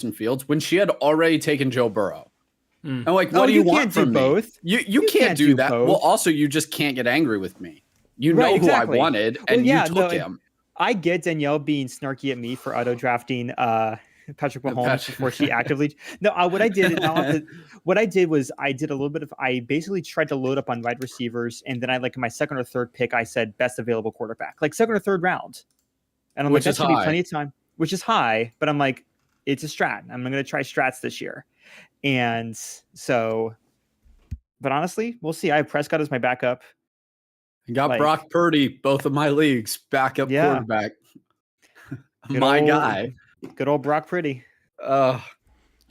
Fields when she had already taken Joe Burrow. I'm like, what do you you want can't do from me? both. You can't do that. Both. Well, also, you just can't get angry with me. You Right, know exactly. who I wanted, and you took him. I get Danielle being snarky at me for auto drafting Patrick Mahomes before she actively. No, what I did was I did a little bit of. I basically tried to load up on wide receivers, and then I like in my second or third pick, I said best available quarterback, like second or third round, and I'm like, that's gonna be plenty of time, which is high, but I'm like, it's a strat. I'm gonna try strats this year, and so. But honestly, we'll see. I have Prescott as my backup. I got Brock Purdy, both of my leagues, backup quarterback. Guy. Good old Brock Purdy.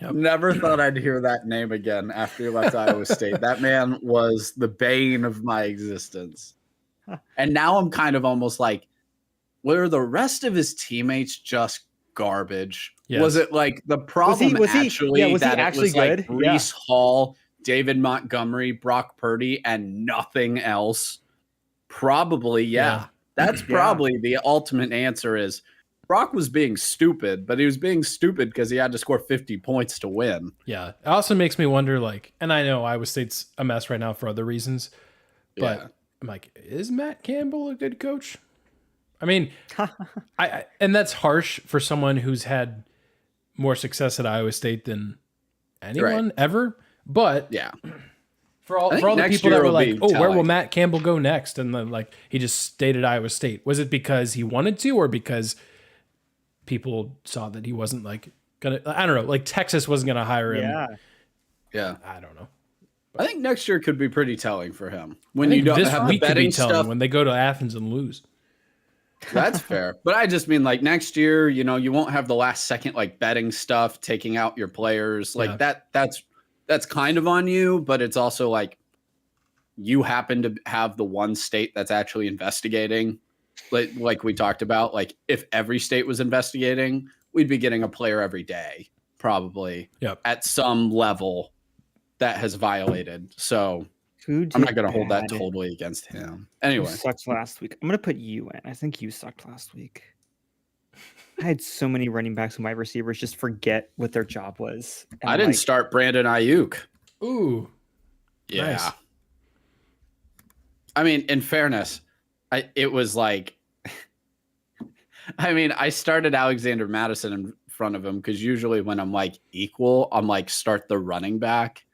Never thought I'd hear that name again after he left Iowa State. That man was the bane of my existence. And now I'm kind of almost like, were the rest of his teammates just garbage? Yes. Was it like the problem was he actually good? Like Breece Hall, David Montgomery, Brock Purdy, and nothing else? Probably, yeah. That's probably the ultimate answer is Brock was being stupid, but he was being stupid because he had to score 50 points to win. Yeah. It also makes me wonder, like, and I know Iowa State's a mess right now for other reasons, but I'm like, is Matt Campbell a good coach? I mean, and that's harsh for someone who's had more success at Iowa State than anyone ever. But for all the people that were like, oh, where will Matt Campbell go next? And then like he just stayed at Iowa State. Was it because he wanted to, or because people saw that he wasn't like gonna? I don't know. Like Texas wasn't gonna hire him. Yeah. I don't know. I think next year could be pretty telling for him when you don't have the betting stuff. When they go to Athens and lose. That's fair. But I just mean like next year, you know, you won't have the last second like betting stuff, taking out your players like that's kind of on you, but it's also like you happen to have the one state that's actually investigating. Like we talked about, like if every state was investigating, we'd be getting a player every day, probably at some level that has violated. So I'm not going to hold that totally against him. Anyway. Who sucked last week? I'm going to put you in. I think you sucked last week. I had so many running backs and wide receivers just forget what their job was. I didn't start Brandon Ayuk. Ooh. Yeah. Nice. I mean, in fairness, it was like, I mean, I started Alexander Madison in front of him because usually when I'm like equal, I'm like start the running back.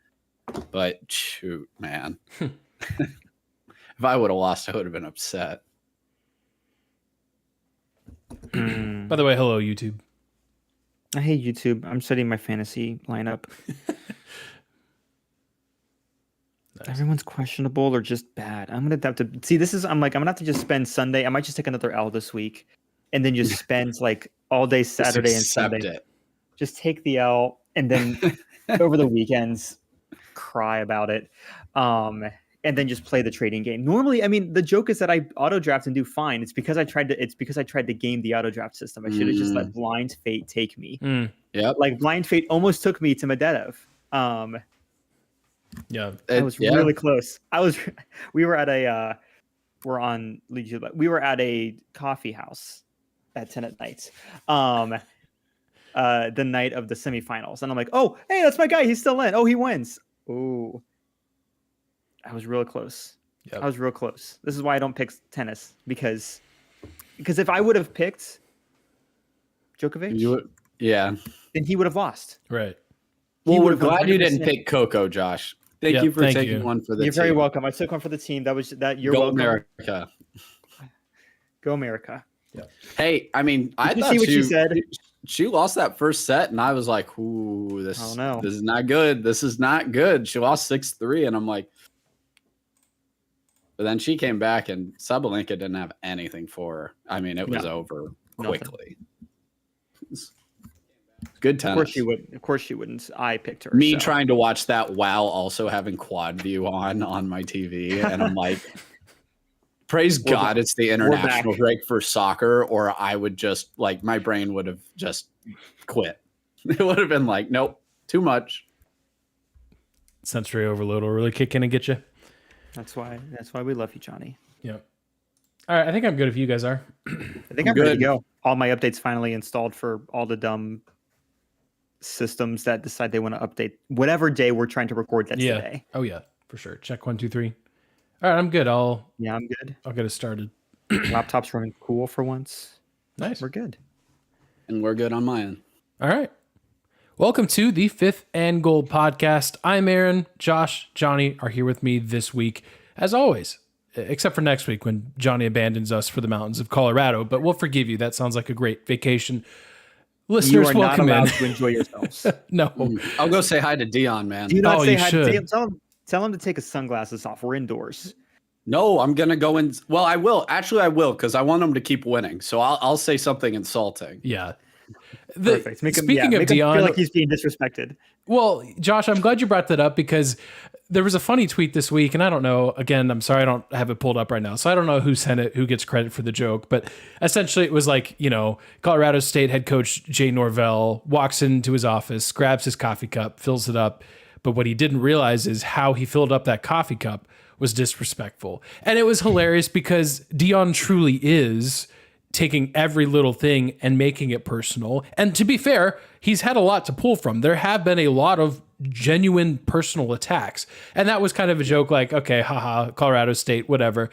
But shoot, man. If I would have lost, I would have been upset. By the way, hello, YouTube. I hate YouTube. I'm setting my fantasy lineup. Nice. Everyone's questionable or just bad. I'm gonna have to see. I'm gonna have to just spend Sunday. I might just take another L this week, and then just spend like all day Saturday and Sunday. Just take the L, and then over the weekends cry about it. And then just play the trading game. Normally, I mean, the joke is that I auto draft and do fine. It's because I tried to game the auto draft system. I should have just let blind fate take me. Like blind fate almost took me to Medvedev. I was really close. We were at a coffee house at 10 at night. The night of the semifinals. And I'm like, oh, hey, that's my guy. He's still in. Oh, he wins. Ooh. I was real close. I was real close. This is why I don't pick tennis because if I would have picked Djokovic, then he would have lost. Right. Well, we're glad you didn't pick Coco, Josh. Thank you for taking one for the team. You're very welcome. I took one for the team. You're welcome. America. Go America. Yeah. Hey, I mean, I thought see what she said. She lost that first set, and I was like, "Ooh, this is not good. This is not good." She lost 6-3, and I'm like, but then she came back, and Sabalenka didn't have anything for her. I mean, it was over quickly. Good tennis. Of course she wouldn't. I picked her. Me trying to watch that while also having quad view on my TV, and I'm like, praise God, it's the international break for soccer, or I would just like my brain would have just quit. It would have been like, nope, too much. Sensory overload will really kick in and get you. That's why we love you, Johnny. Yeah. All right, I think I'm good if you guys are. I think I'm ready to go. All my updates finally installed for all the dumb systems that decide they want to update whatever day we're trying to record that today. Oh yeah, for sure. Check 1, 2, 3. All right, I'm good. I'm good. I'll get it started. Laptop's running cool for once. Nice. We're good. And we're good on my end. All right. Welcome to the Fifth and Goal podcast. I'm Aaron. Josh, Johnny are here with me this week, as always, except for next week when Johnny abandons us for the mountains of Colorado. But we'll forgive you. That sounds like a great vacation. Listeners, you are welcome not allowed in. to enjoy yourselves. No. I'll go say hi to Dion, man. Do you not say you hi should. to Dion? Tell him to take his sunglasses off. We're indoors. No, I'm gonna go in. Well, I will. Actually, I will because I want him to keep winning. So I'll say something insulting. Yeah. Perfect. Speaking of Dion, him feel like he's being disrespected. Well, Josh, I'm glad you brought that up because there was a funny tweet this week, and I don't know. Again, I'm sorry I don't have it pulled up right now, so I don't know who sent it, who gets credit for the joke. But essentially, it was like, Colorado State head coach Jay Norvell walks into his office, grabs his coffee cup, fills it up, but what he didn't realize is how he filled up that coffee cup was disrespectful, and it was hilarious because Dion truly is taking every little thing and making it personal. And to be fair, he's had a lot to pull from. There have been a lot of genuine personal attacks. And that was kind of a joke like, okay, haha, Colorado State, whatever.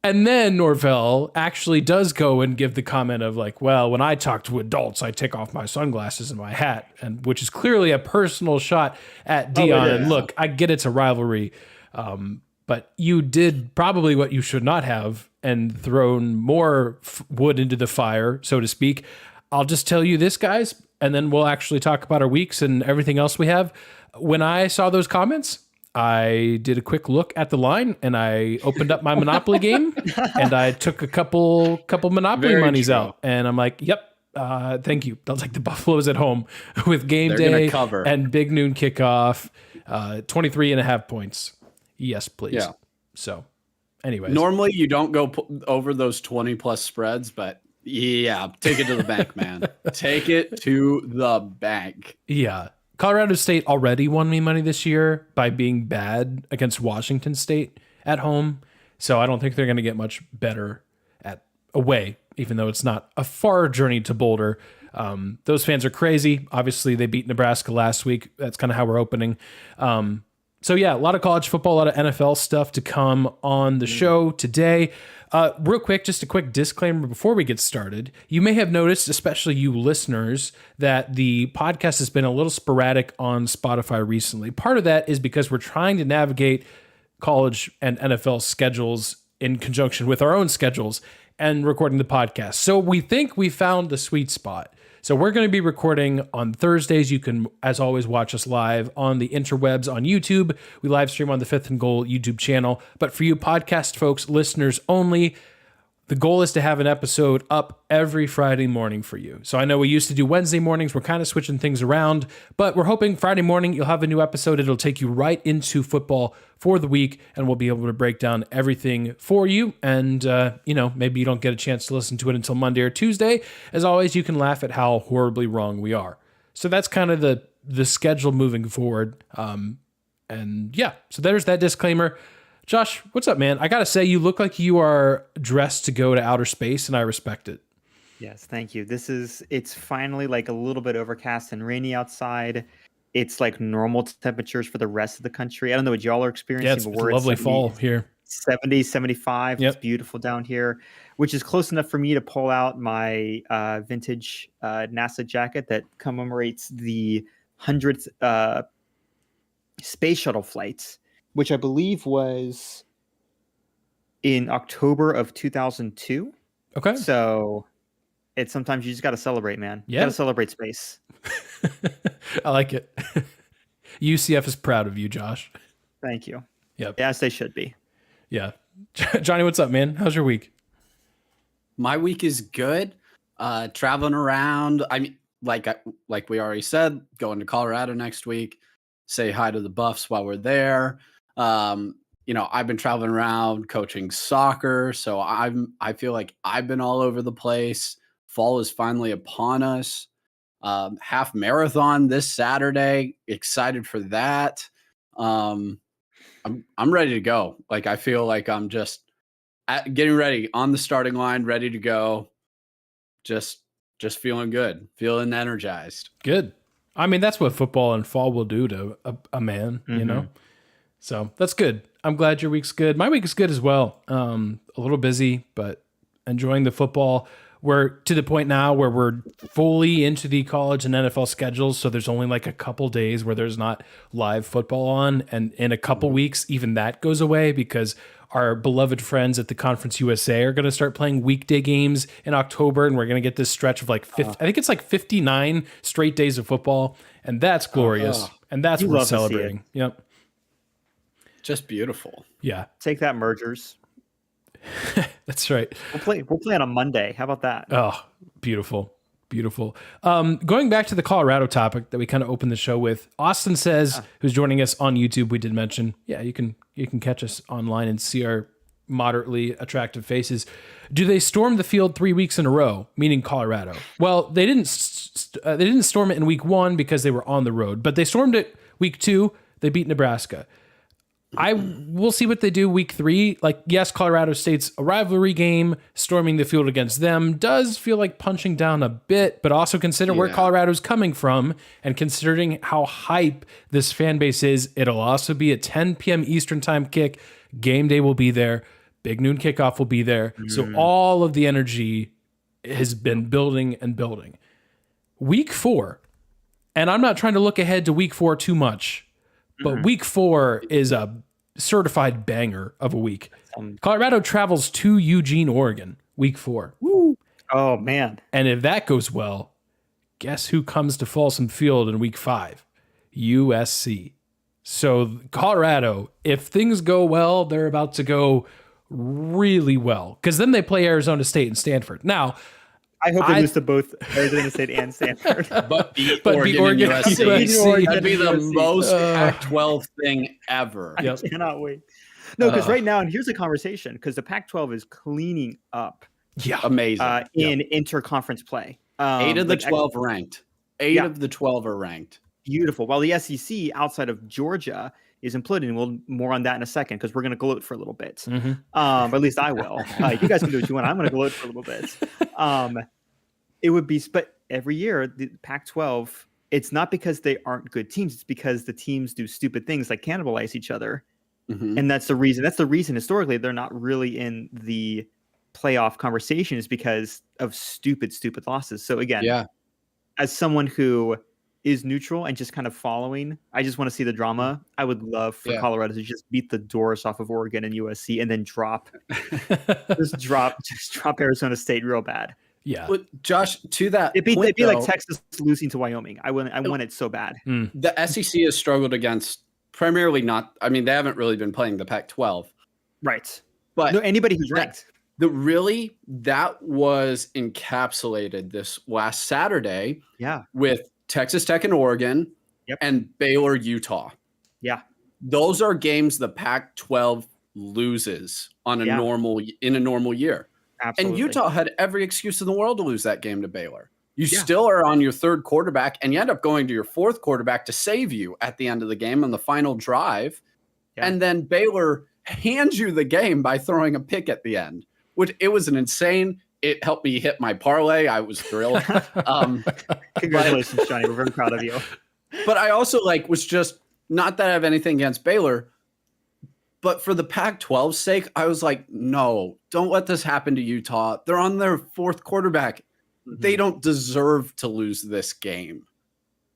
And then Norvell actually does go and give the comment of like, well, when I talk to adults, I take off my sunglasses and my hat, and which is clearly a personal shot at Dion. And look, I get it's a rivalry, but you did probably what you should not have and thrown more wood into the fire, so to speak. I'll just tell you this, guys, and then we'll actually talk about our weeks and everything else we have. When I saw those comments, I did a quick look at the line and I opened up my Monopoly game and I took a couple Monopoly monies out. And I'm like, yep, thank you. I'll take the Buffaloes at home with game day and big noon kickoff, 23.5 points. Yes, please. Yeah. So anyways. Normally you don't go over those 20 plus spreads, but yeah, take it to the bank, man. Take it to the bank. Yeah. Colorado State already won me money this year by being bad against Washington State at home. So I don't think they're going to get much better at away, even though it's not a far journey to Boulder. Those fans are crazy. Obviously, they beat Nebraska last week. That's kind of how we're opening. So yeah, a lot of college football, a lot of NFL stuff to come on the show today. Real quick, just a quick disclaimer before we get started. You may have noticed, especially you listeners, that the podcast has been a little sporadic on Spotify recently. Part of that is because we're trying to navigate college and NFL schedules in conjunction with our own schedules and recording the podcast. So we think we found the sweet spot. So we're going to be recording on Thursdays. You can, as always, watch us live on the interwebs on YouTube. We live stream on the Fifth and Goal YouTube channel. But for you podcast folks, listeners only, the goal is to have an episode up every Friday morning for you. So I know we used to do Wednesday mornings. We're kind of switching things around, but we're hoping Friday morning you'll have a new episode. It'll take you right into football for the week, and we'll be able to break down everything for you. And, maybe you don't get a chance to listen to it until Monday or Tuesday. As always, you can laugh at how horribly wrong we are. So that's kind of the schedule moving forward. So there's that disclaimer. Josh, what's up, man? I got to say, you look like you are dressed to go to outer space, and I respect it. Yes, thank you. It's finally like a little bit overcast and rainy outside. It's like normal temperatures for the rest of the country. I don't know what y'all are experiencing. Yeah, it's a lovely fall here. 70, 75. Yep. It's beautiful down here, which is close enough for me to pull out my vintage NASA jacket that commemorates the 100th space shuttle flights, which I believe was in October of 2002. Okay. So it's sometimes you just got to celebrate, man. Yeah. You got to celebrate space. I like it. UCF is proud of you, Josh. Thank you. Yep. As they should be. Yeah. Johnny, what's up, man? How's your week? My week is good. Traveling around. I mean, like we already said, going to Colorado next week. Say hi to the Buffs while we're there. I've been traveling around coaching soccer, so I feel like I've been all over the place. Fall is finally upon us. Half marathon this Saturday. Excited for that. I'm ready to go. Like, I feel like I'm just getting ready on the starting line, ready to go. Just feeling good, feeling energized. Good. I mean, that's what football and fall will do to a man, you know? So that's good. I'm glad your week's good. My week is good as well. A little busy, but enjoying the football. We're to the point now where we're fully into the college and NFL schedules. So there's only like a couple days where there's not live football on. And in a couple weeks, even that goes away because our beloved friends at the Conference USA are going to start playing weekday games in October. And we're going to get this stretch of like, I think it's like 59 straight days of football. And that's glorious. And that's worth celebrating. Yep. Just beautiful. Yeah. Take that, mergers. That's right. We'll play on a Monday. How about that? Oh, beautiful. Beautiful. Going back to the Colorado topic that we kind of opened the show with, Austin says, who's joining us on YouTube, we did mention, you can catch us online and see our moderately attractive faces. Do they storm the field 3 weeks in a row, meaning Colorado? Well, they didn't storm it in week 1 because they were on the road, but they stormed it week 2. They beat Nebraska. We'll see what they do week 3. Like, yes, Colorado State's a rivalry game. Storming the field against them does feel like punching down a bit, but also consider where Colorado's coming from, and considering how hype this fan base is, it'll also be a 10 p.m. Eastern time kick. Game day will be there. Big noon kickoff will be there. So all of the energy has been building and building. Week 4, and I'm not trying to look ahead to week 4 too much, but week 4 is a certified banger of a week. Colorado travels to Eugene, Oregon, week 4. Woo. Oh, man. And if that goes well, guess who comes to Folsom Field in week 5? USC. So Colorado, if things go well, they're about to go really well, because then they play Arizona State and Stanford. Now, I hope they lose to both Arizona State and Stanford. but beat Oregon and USC. That'd be the most Pac-12 thing ever. I cannot wait. No, because right now, and here's the conversation, because the Pac-12 is cleaning up. Yeah, amazing. In interconference play. 8 of the 12 ranked. 8 of the 12 are ranked. Beautiful. While the SEC, outside of Georgia, is imploding. We'll more on that in a second, because we're going to gloat for a little bit. Or at least I will. You guys can do what you want. I'm going to gloat for a little bit. It would be, but every year the Pac-12, it's not because they aren't good teams. It's because the teams do stupid things like cannibalize each other, and that's the reason. That's the reason historically they're not really in the playoff conversation, is because of stupid losses. So again, as someone who is neutral and just kind of following, I just want to see the drama. I would love for Colorado to just beat the doors off of Oregon and USC, and then drop Arizona State real bad. Yeah. But Josh, to that it'd be like Texas losing to Wyoming. I want it so bad. The SEC has struggled against primarily they haven't really been playing the Pac-12. Right. But no, anybody who's ranked. That was encapsulated this last Saturday with Texas Tech and Oregon and Baylor, Utah. Yeah. Those are games the Pac-12 loses in a normal year. Absolutely. And Utah had every excuse in the world to lose that game to Baylor. You still are on your 3rd quarterback, and you end up going to your 4th quarterback to save you at the end of the game on the final drive. Yeah. And then Baylor hands you the game by throwing a pick at the end, which it was an insane. It helped me hit my parlay. I was thrilled. Congratulations, Johnny. We're very proud of you. But I also was just, not that I have anything against Baylor, but for the Pac-12's sake, I was like, no, don't let this happen to Utah. They're on their 4th quarterback. They don't deserve to lose this game.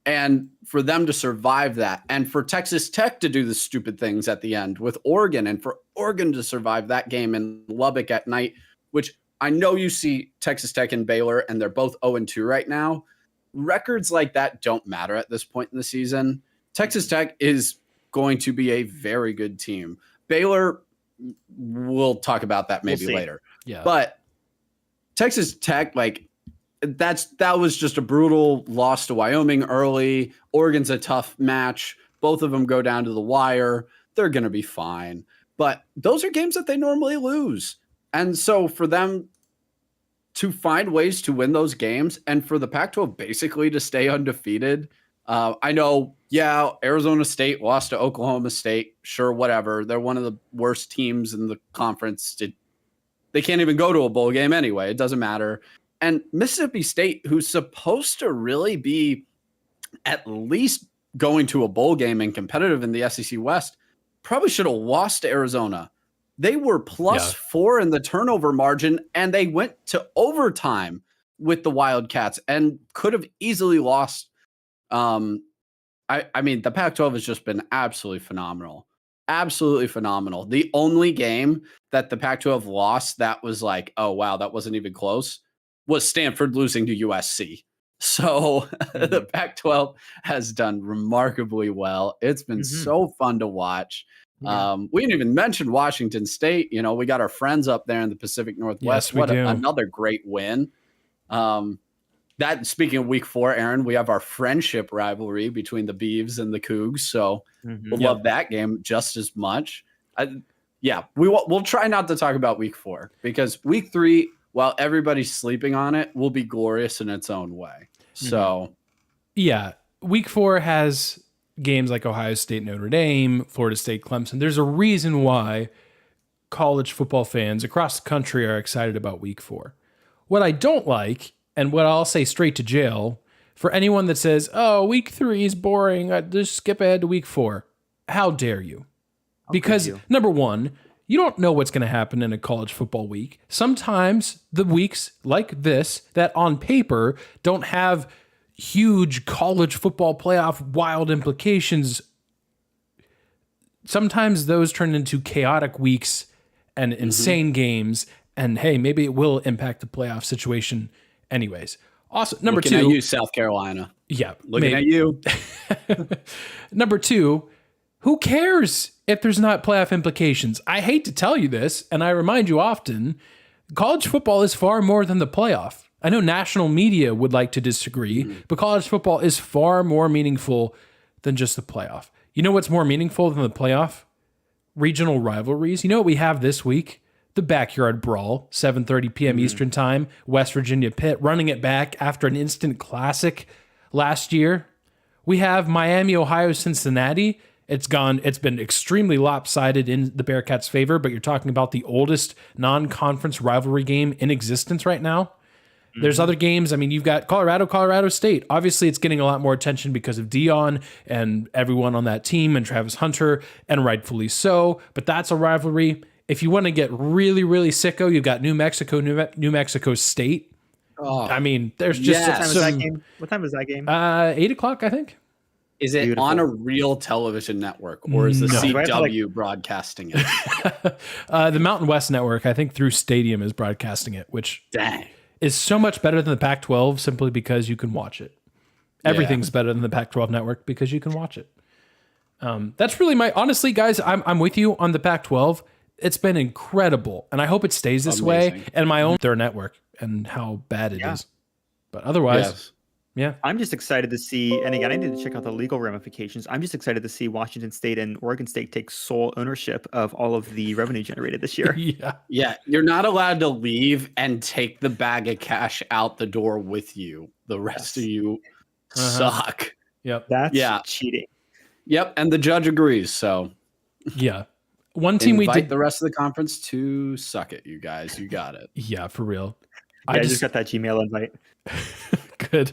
And for them to survive that, and for Texas Tech to do the stupid things at the end with Oregon, and for Oregon to survive that game in Lubbock at night, which I know you see Texas Tech and Baylor, and they're both 0-2 right now. Records like that don't matter at this point in the season. Texas Tech is going to be a very good team. Baylor, we'll talk about that maybe later. Yeah. But Texas Tech, that was just a brutal loss to Wyoming early. Oregon's a tough match. Both of them go down to the wire. They're going to be fine. But those are games that they normally lose. And so for them to find ways to win those games, and for the Pac-12 basically to stay undefeated, I know, Arizona State lost to Oklahoma State. Sure, whatever. They're one of the worst teams in the conference. They can't even go to a bowl game anyway. It doesn't matter. And Mississippi State, who's supposed to really be at least going to a bowl game and competitive in the SEC West. Probably should have lost to Arizona. They were +4 in the turnover margin, and they went to overtime with the Wildcats and could have easily lost. I mean, the Pac-12 has just been absolutely phenomenal. Absolutely phenomenal. The only game that the Pac-12 lost that was like, oh, wow, that wasn't even close, was Stanford losing to USC. So the Pac-12 has done remarkably well. It's been so fun to watch. We didn't even mention Washington State. You know, we got our friends up there in the Pacific Northwest. Yes, another great win. That speaking of week 4, Aaron, we have our friendship rivalry between the Beavs and the Cougs. So we'll love that game just as much. We'll try not to talk about week 4 because week 3, while everybody's sleeping on it, will be glorious in its own way. So, week 4 has games like Ohio State, Notre Dame, Florida State, Clemson. There's a reason why college football fans across the country are excited about week 4. What I don't like, and what I'll say straight to jail, for anyone that says, oh, week 3 is boring, just skip ahead to week 4. How dare you? Because number one, you don't know what's going to happen in a college football week. Sometimes the weeks like this that on paper don't have huge college football playoff wild implications, sometimes those turn into chaotic weeks and insane games. And hey, maybe it will impact the playoff situation anyways. Also, number looking 2, at you, South Carolina. Yeah. Looking at you. Number 2, who cares if there's not playoff implications? I hate to tell you this, and I remind you often, college football is far more than the playoff. I know national media would like to disagree, but college football is far more meaningful than just the playoff. You know what's more meaningful than the playoff? Regional rivalries. You know what we have this week? The Backyard Brawl, 7:30 p.m. Eastern Time, West Virginia Pitt running it back after an instant classic last year. We have Miami, Ohio, Cincinnati. It's been extremely lopsided in the Bearcats' favor, but you're talking about the oldest non-conference rivalry game in existence right now. There's other games. I mean, you've got Colorado State. Obviously, it's getting a lot more attention because of Deion and everyone on that team and Travis Hunter, and rightfully so. But that's a rivalry. If you want to get really, really sicko, you've got New Mexico State. Oh, I mean, there's just What time is that game? 8:00, I think. Is it on a real television network, or is the CW broadcasting it? The Mountain West Network, I think, through Stadium is broadcasting it, which is so much better than the Pac-12 simply because you can watch it. Everything's better than the Pac-12 network because you can watch it. That's really honestly, guys, I'm with you on the Pac-12. It's been incredible, and I hope it stays this way. And my own their network and how bad it is. But otherwise, I'm just excited to see, and again, I need to check out the legal ramifications. I'm just excited to see Washington State and Oregon State take sole ownership of all of the revenue generated this year. Yeah. You're not allowed to leave and take the bag of cash out the door with you. The rest of you suck. Yep. That's cheating. Yep. And the judge agrees. So one team we did the rest of the conference to suck it, you guys. You got it. Yeah, for real. I just got that Gmail invite. Good.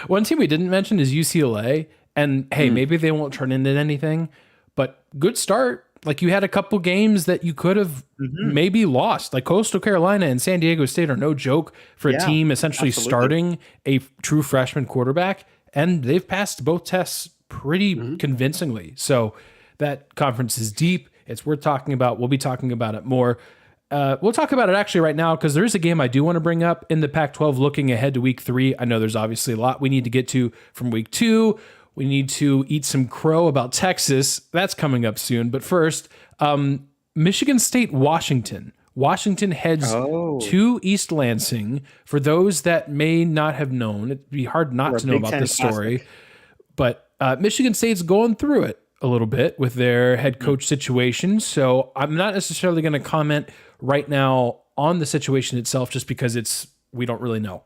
One team we didn't mention is UCLA. And hey, maybe they won't turn into anything, but good start. Like, you had a couple games that you could have maybe lost. Like Coastal Carolina and San Diego State are no joke for a team essentially starting a true freshman quarterback. And they've passed both tests pretty convincingly. So that conference is deep. It's worth talking about. We'll be talking about it more. We'll talk about it actually right now because there is a game I do want to bring up in the Pac-12 looking ahead to week 3. I know there's obviously a lot we need to get to from week 2. We need to eat some crow about Texas. That's coming up soon. But first, Michigan State, Washington. Washington heads to East Lansing. For those that may not have known, it'd be hard not to know about this story. But Michigan State's going through it a little bit with their head coach situation. So I'm not necessarily going to comment right now on the situation itself just because we don't really know.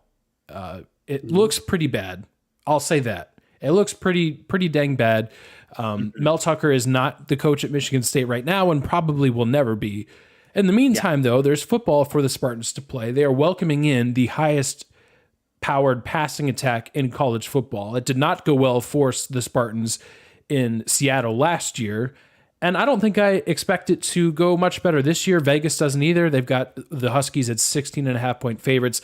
It looks pretty bad. I'll say that. It looks pretty dang bad. Mel Tucker is not the coach at Michigan State right now and probably will never be. In the meantime, though, there's football for the Spartans to play. They are welcoming in the highest powered passing attack in college football. It did not go well for the Spartans in Seattle last year. And I don't think I expect it to go much better this year. Vegas doesn't either. They've got the Huskies at 16.5-point favorites.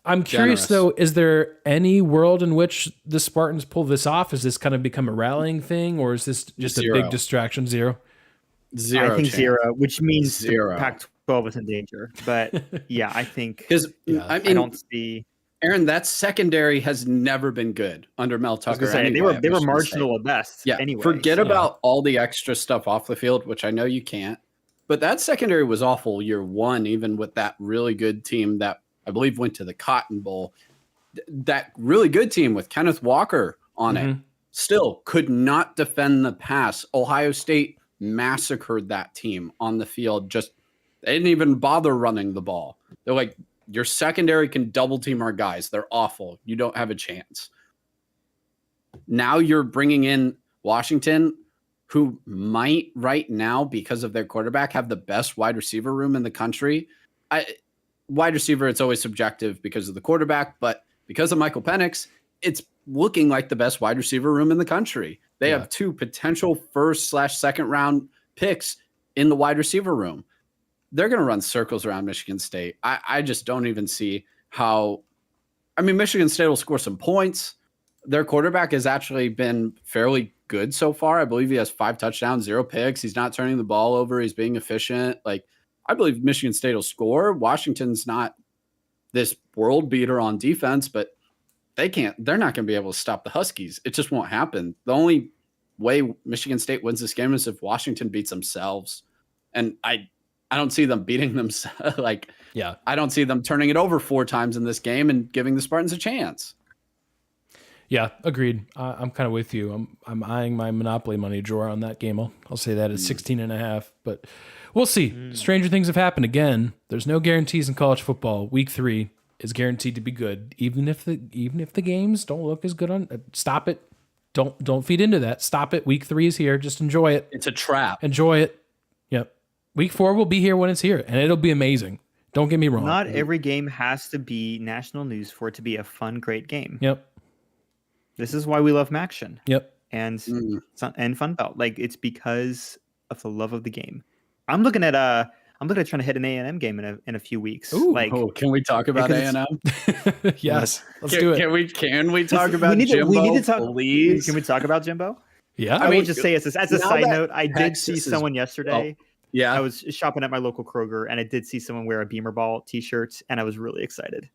I'm curious, though, is there any world in which the Spartans pull this off? Is this kind of become a rallying thing, or is this just a big distraction? Zero? I think zero, which means the Pac-12 is in danger. But yeah, I think because I don't see. Aaron, that secondary has never been good under Mel Tucker. They were marginal at best. Yeah. Anyway, forget about all the extra stuff off the field, which I know you can't. But that secondary was awful year one, even with that really good team that I believe went to the Cotton Bowl. That really good team with Kenneth Walker on it still could not defend the pass. Ohio State massacred that team on the field. Just they didn't even bother running the ball. They're like, your secondary can double team our guys. They're awful. You don't have a chance. Now you're bringing in Washington, who might right now, because of their quarterback, have the best wide receiver room in the country. Wide receiver, it's always subjective because of the quarterback, but because of Michael Penix, it's looking like the best wide receiver room in the country. They have 2 potential first/second round picks in the wide receiver room. They're going to run circles around Michigan State. I just don't even see how. I mean, Michigan State will score some points. Their quarterback has actually been fairly good so far. I believe he has 5 touchdowns, 0 picks. He's not turning the ball over. He's being efficient. Like, I believe Michigan State will score. Washington's not this world beater on defense, but they're not going to be able to stop the Huskies. It just won't happen. The only way Michigan State wins this game is if Washington beats themselves. And I don't see them beating them. I don't see them turning it over 4 times in this game and giving the Spartans a chance. Yeah, agreed. I'm kind of with you. I'm eyeing my Monopoly money drawer on that game. I'll say that it's 16.5, but we'll see. Stranger things have happened again. There's no guarantees in college football. Week 3 is guaranteed to be good, even if the games don't look as good on. Stop it. Don't feed into that. Stop it. Week 3 is here. Just enjoy it. It's a trap. Enjoy it. Yep. Week 4 will be here when it's here, and it'll be amazing. Don't get me wrong. Not every game has to be national news for it to be a fun, great game. Yep. This is why we love Maction. Yep. And Fun Belt. Like, it's because of the love of the game. I'm looking at trying to hit an A&M game in a few weeks. Ooh, can we talk about A&M? Yes. Let's do it. Can we talk about Jimbo? We need to talk. Please. Can we talk about Jimbo? Yeah. I will just say as a side note, I did see someone yesterday. Yeah. I was shopping at my local Kroger and I did see someone wear a Beamer Ball t-shirt and I was really excited.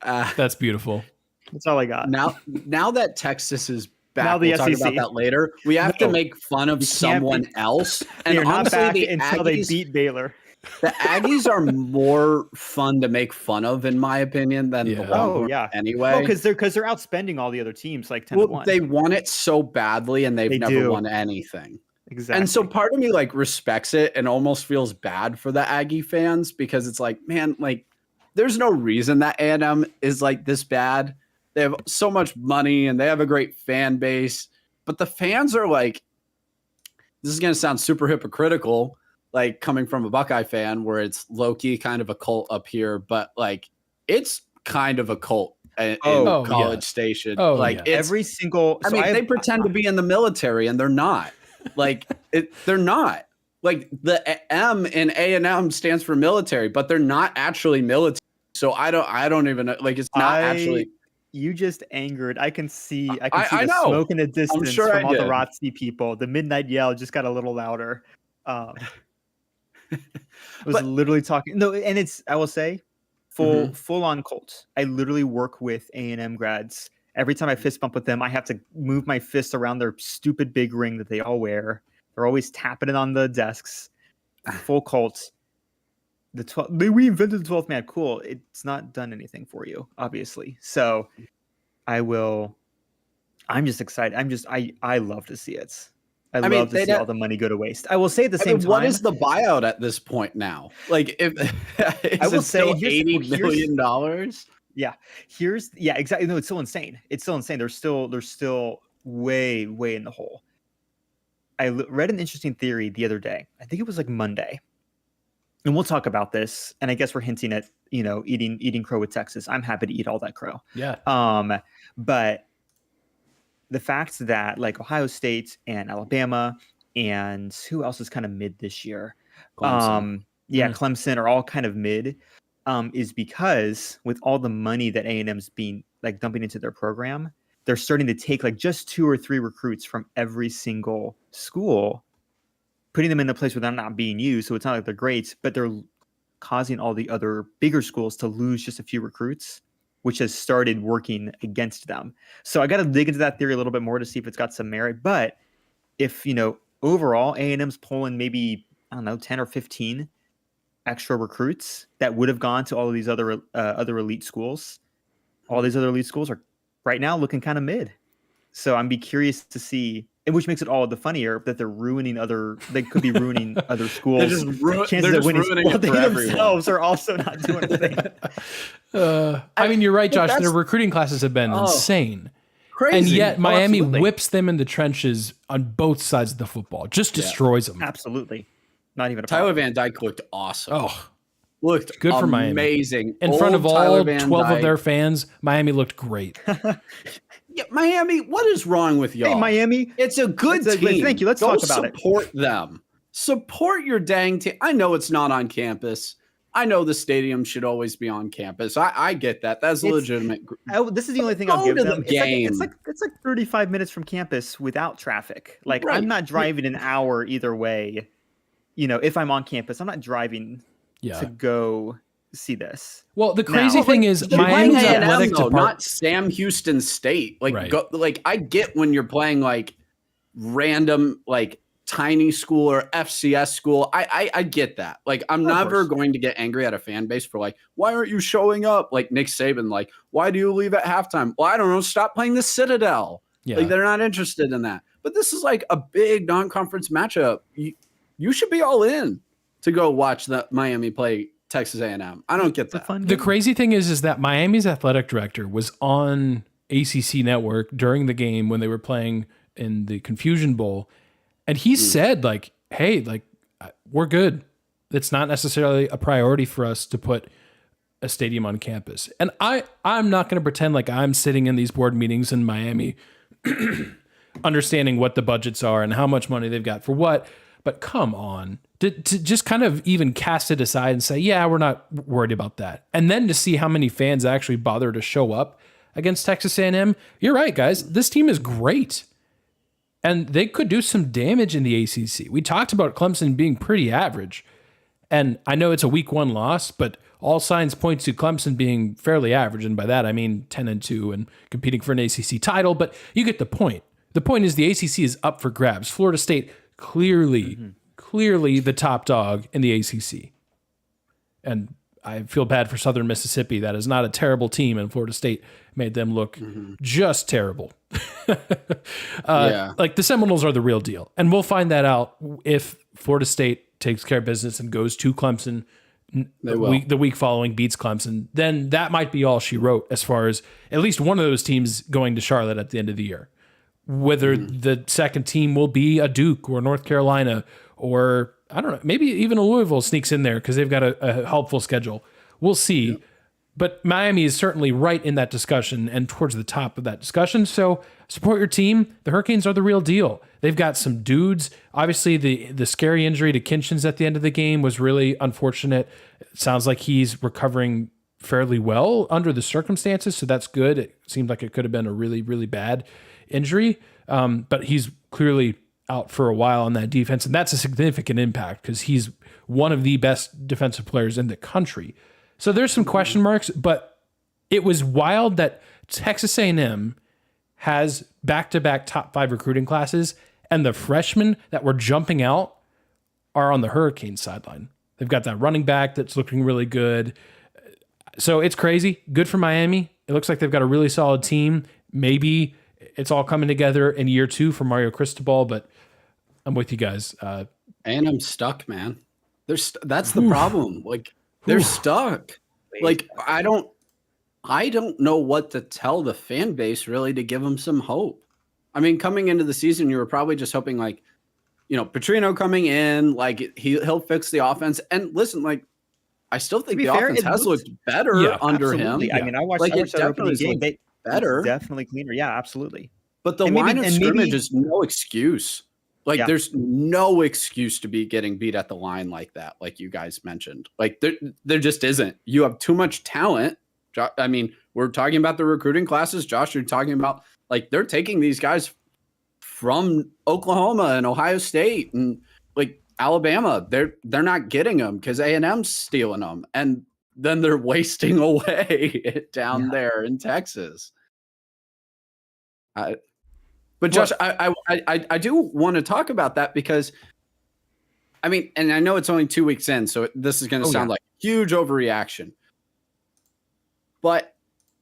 That's beautiful. That's all I got. Now that Texas is back, now the we'll SEC. talk about that later. We have to make fun of someone else. And they're honestly, not back until they beat Baylor. The Aggies are more fun to make fun of, in my opinion, than the Longhorns. Anyway, because they're outspending all the other teams like 10-1. They want it so badly, and they've never won anything. Exactly. And so part of me respects it and almost feels bad for the Aggie fans because it's like, man, there's no reason that A&M is this bad. They have so much money and they have a great fan base, but the fans are this is going to sound super hypocritical, coming from a Buckeye fan where it's low-key kind of a cult up here, but it's kind of a cult in College Station. Every single. They pretend to be in the military and they're not. They're not. The M in A&M stands for military, but they're not actually military. So I don't even know. It's not actually. You just angered. I can see the smoke in the distance from all the ROTC people. The midnight yell just got a little louder. I was literally talking. No, and I will say, full on Colts. I literally work with A&M grads. Every time I fist bump with them, I have to move my fist around their stupid big ring that they all wear. They're always tapping it on the desks. Full Colts. We invented the 12th man. Cool. It's not done anything for you, obviously. So I'm just excited. I love to see it. I love to see all the money go to waste. I will say at the same time. What is the buyout at this point now? If I will say $80 million. Yeah. Exactly. No, it's still insane. They're still way in the hole. I read an interesting theory the other day. I think it was Monday. and we'll talk about this, and I guess we're hinting at, eating crow with Texas. I'm happy to eat all that crow. Yeah. But the fact that like Ohio State and Alabama and who else is kind of mid this year? Clemson. Clemson are all kind of mid, is because with all the money that A&M's being like dumping into their program, they're starting to take like just 2 or 3 recruits from every single school, putting them in a place where they're not being used. So it's not like they're great, but they're causing all the other bigger schools to lose just a few recruits, which has started working against them. So I got to dig into that theory a little bit more to see if it's got some merit. But if, overall A&M's pulling maybe, 10 or 15 extra recruits that would have gone to all of these other elite schools, all these other elite schools are right now looking kind of mid. So I'm be curious to see, and which makes it all the funnier that they could be ruining other schools. They're just ruining it they for themselves are also not doing a thing. I mean, you're right, Josh. Their recruiting classes have been insane. Crazy. And yet Miami Absolutely. whips them in the trenches on both sides of the football, just destroys them. Absolutely. Not even a Tyler problem. Van Dyke looked awesome. Oh, Looked good for Miami. Amazing. In front of all 12 Dyke. of their fans, Miami looked great. Yeah, Miami, what is wrong with y'all? Hey, Miami. It's a good team. Thank you. Let's Go talk about it. Support them. Support your dang team. I know it's not on campus. I know the stadium should always be on campus. I get that. That's legitimate. This is the only thing I'll give to them. The game. It's like 35 minutes from campus without traffic. Like Right. I'm not driving an hour either way. If I'm on campus, I'm not driving to go see this. Well, the crazy thing is Miami's A&M, athletic though, department. not Sam Houston State. Like, Right. I get when you're playing like random, like tiny school or FCS school. I get that. Like, I'm never going to get angry at a fan base for like, why aren't you showing up? Like Nick Saban, like, why do you leave at halftime? Well, I don't know. Stop playing the Citadel. Yeah. Like, they're not interested in that. But this is like a big non-conference matchup. You should be all in to go watch the Miami play Texas A&M. I don't get that. The crazy thing is that Miami's athletic director was on ACC Network during the game when they were playing in the Confusion Bowl, and he said, like, hey, like, we're good. It's not necessarily a priority for us to put a stadium on campus. And I'm not going to pretend like I'm sitting in these board meetings in Miami understanding what the budgets are and how much money they've got for what. But come on, to just kind of even cast it aside and say, yeah, we're not worried about that. And then to see how many fans actually bother to show up against Texas A&M. You're right, guys. This team is great. And they could do some damage in the ACC. We talked about Clemson being pretty average. And I know it's a week 1 loss, but all signs point to Clemson being fairly average. And by that, I mean 10-2 and competing for an ACC title. But you get the point. The point is the ACC is up for grabs. Florida State clearly the top dog in the ACC. And I feel bad for Southern Mississippi. That is not a terrible team, and Florida State made them look just terrible. Like the Seminoles are the real deal. And we'll find that out if Florida State takes care of business and goes to Clemson the week following, beats Clemson. Then that might be all she wrote as far as at least one of those teams going to Charlotte at the end of the year. Whether the second team will be a Duke or North Carolina or, I don't know, maybe even a Louisville sneaks in there because they've got a helpful schedule. We'll see. Yep. But Miami is certainly right in that discussion and towards the top of that discussion. So support your team. The Hurricanes are the real deal. They've got some dudes. Obviously, the scary injury to Kinchins at the end of the game was really unfortunate. It sounds like he's recovering fairly well under the circumstances, so that's good. It seemed like it could have been a really, really bad injury, but he's clearly out for a while on that defense, and that's a significant impact because he's one of the best defensive players in the country. So there's some question marks, but it was wild that Texas A&M has back-to-back top 5 recruiting classes, and the freshmen that were jumping out are on the Hurricanes sideline. They've got that running back that's looking really good. So it's crazy. Good for Miami. It looks like they've got a really solid team. Maybe it's all coming together in year 2 for Mario Cristobal, but I'm with you guys. And I'm stuck, man. That's the problem. Like, they're stuck. Like, I don't know what to tell the fan base really to give them some hope. I mean, coming into the season, you were probably just hoping like Petrino coming in, like he'll fix the offense. And listen, like I still think the offense has looked better under him. I mean, I watched that opening game. It's definitely cleaner. Yeah, absolutely. But the line of scrimmage is no excuse. Like there's no excuse to be getting beat at the line like that, like you guys mentioned. Like there just isn't. You have too much talent. I mean, we're talking about the recruiting classes. Josh, you're talking about like they're taking these guys from Oklahoma and Ohio State and like Alabama. They're not getting them because A&M's stealing them, and then they're wasting away down there in Texas. But Josh, I do want to talk about that because, I mean, and I know it's only 2 weeks in, so this is going to sound like huge overreaction. But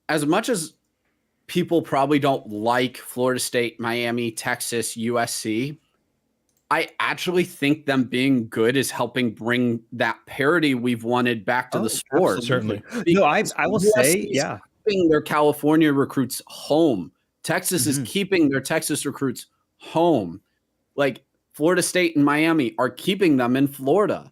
as much as people probably don't like Florida State, Miami, Texas, USC, I actually think them being good is helping bring that parity we've wanted back to the sport. Certainly. No, I will say, keeping their California recruits home. Texas is keeping their Texas recruits home. Like Florida State and Miami are keeping them in Florida,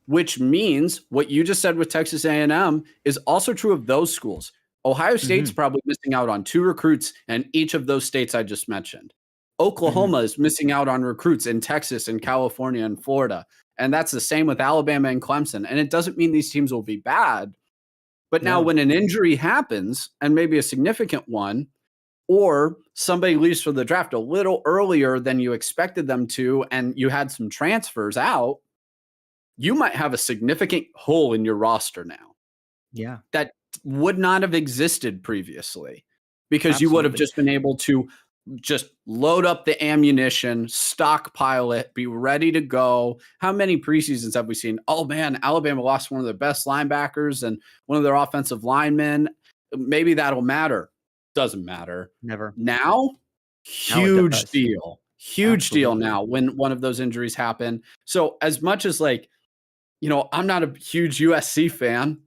which means what you just said with Texas A&M is also true of those schools. Ohio State's probably missing out on 2 recruits in each of those states I just mentioned. Oklahoma is missing out on recruits in Texas and California and Florida. And that's the same with Alabama and Clemson. And it doesn't mean these teams will be bad. But now when an injury happens, and maybe a significant one, or somebody leaves for the draft a little earlier than you expected them to, and you had some transfers out, you might have a significant hole in your roster now. Yeah. That would not have existed previously because you would have just been able to just load up the ammunition, stockpile it, be ready to go. How many preseasons have we seen? Oh man, Alabama lost one of their best linebackers and one of their offensive linemen. Maybe that'll matter. Doesn't matter. Never. Now, huge deal. Huge deal now when one of those injuries happen. So as much as like, I'm not a huge USC fan.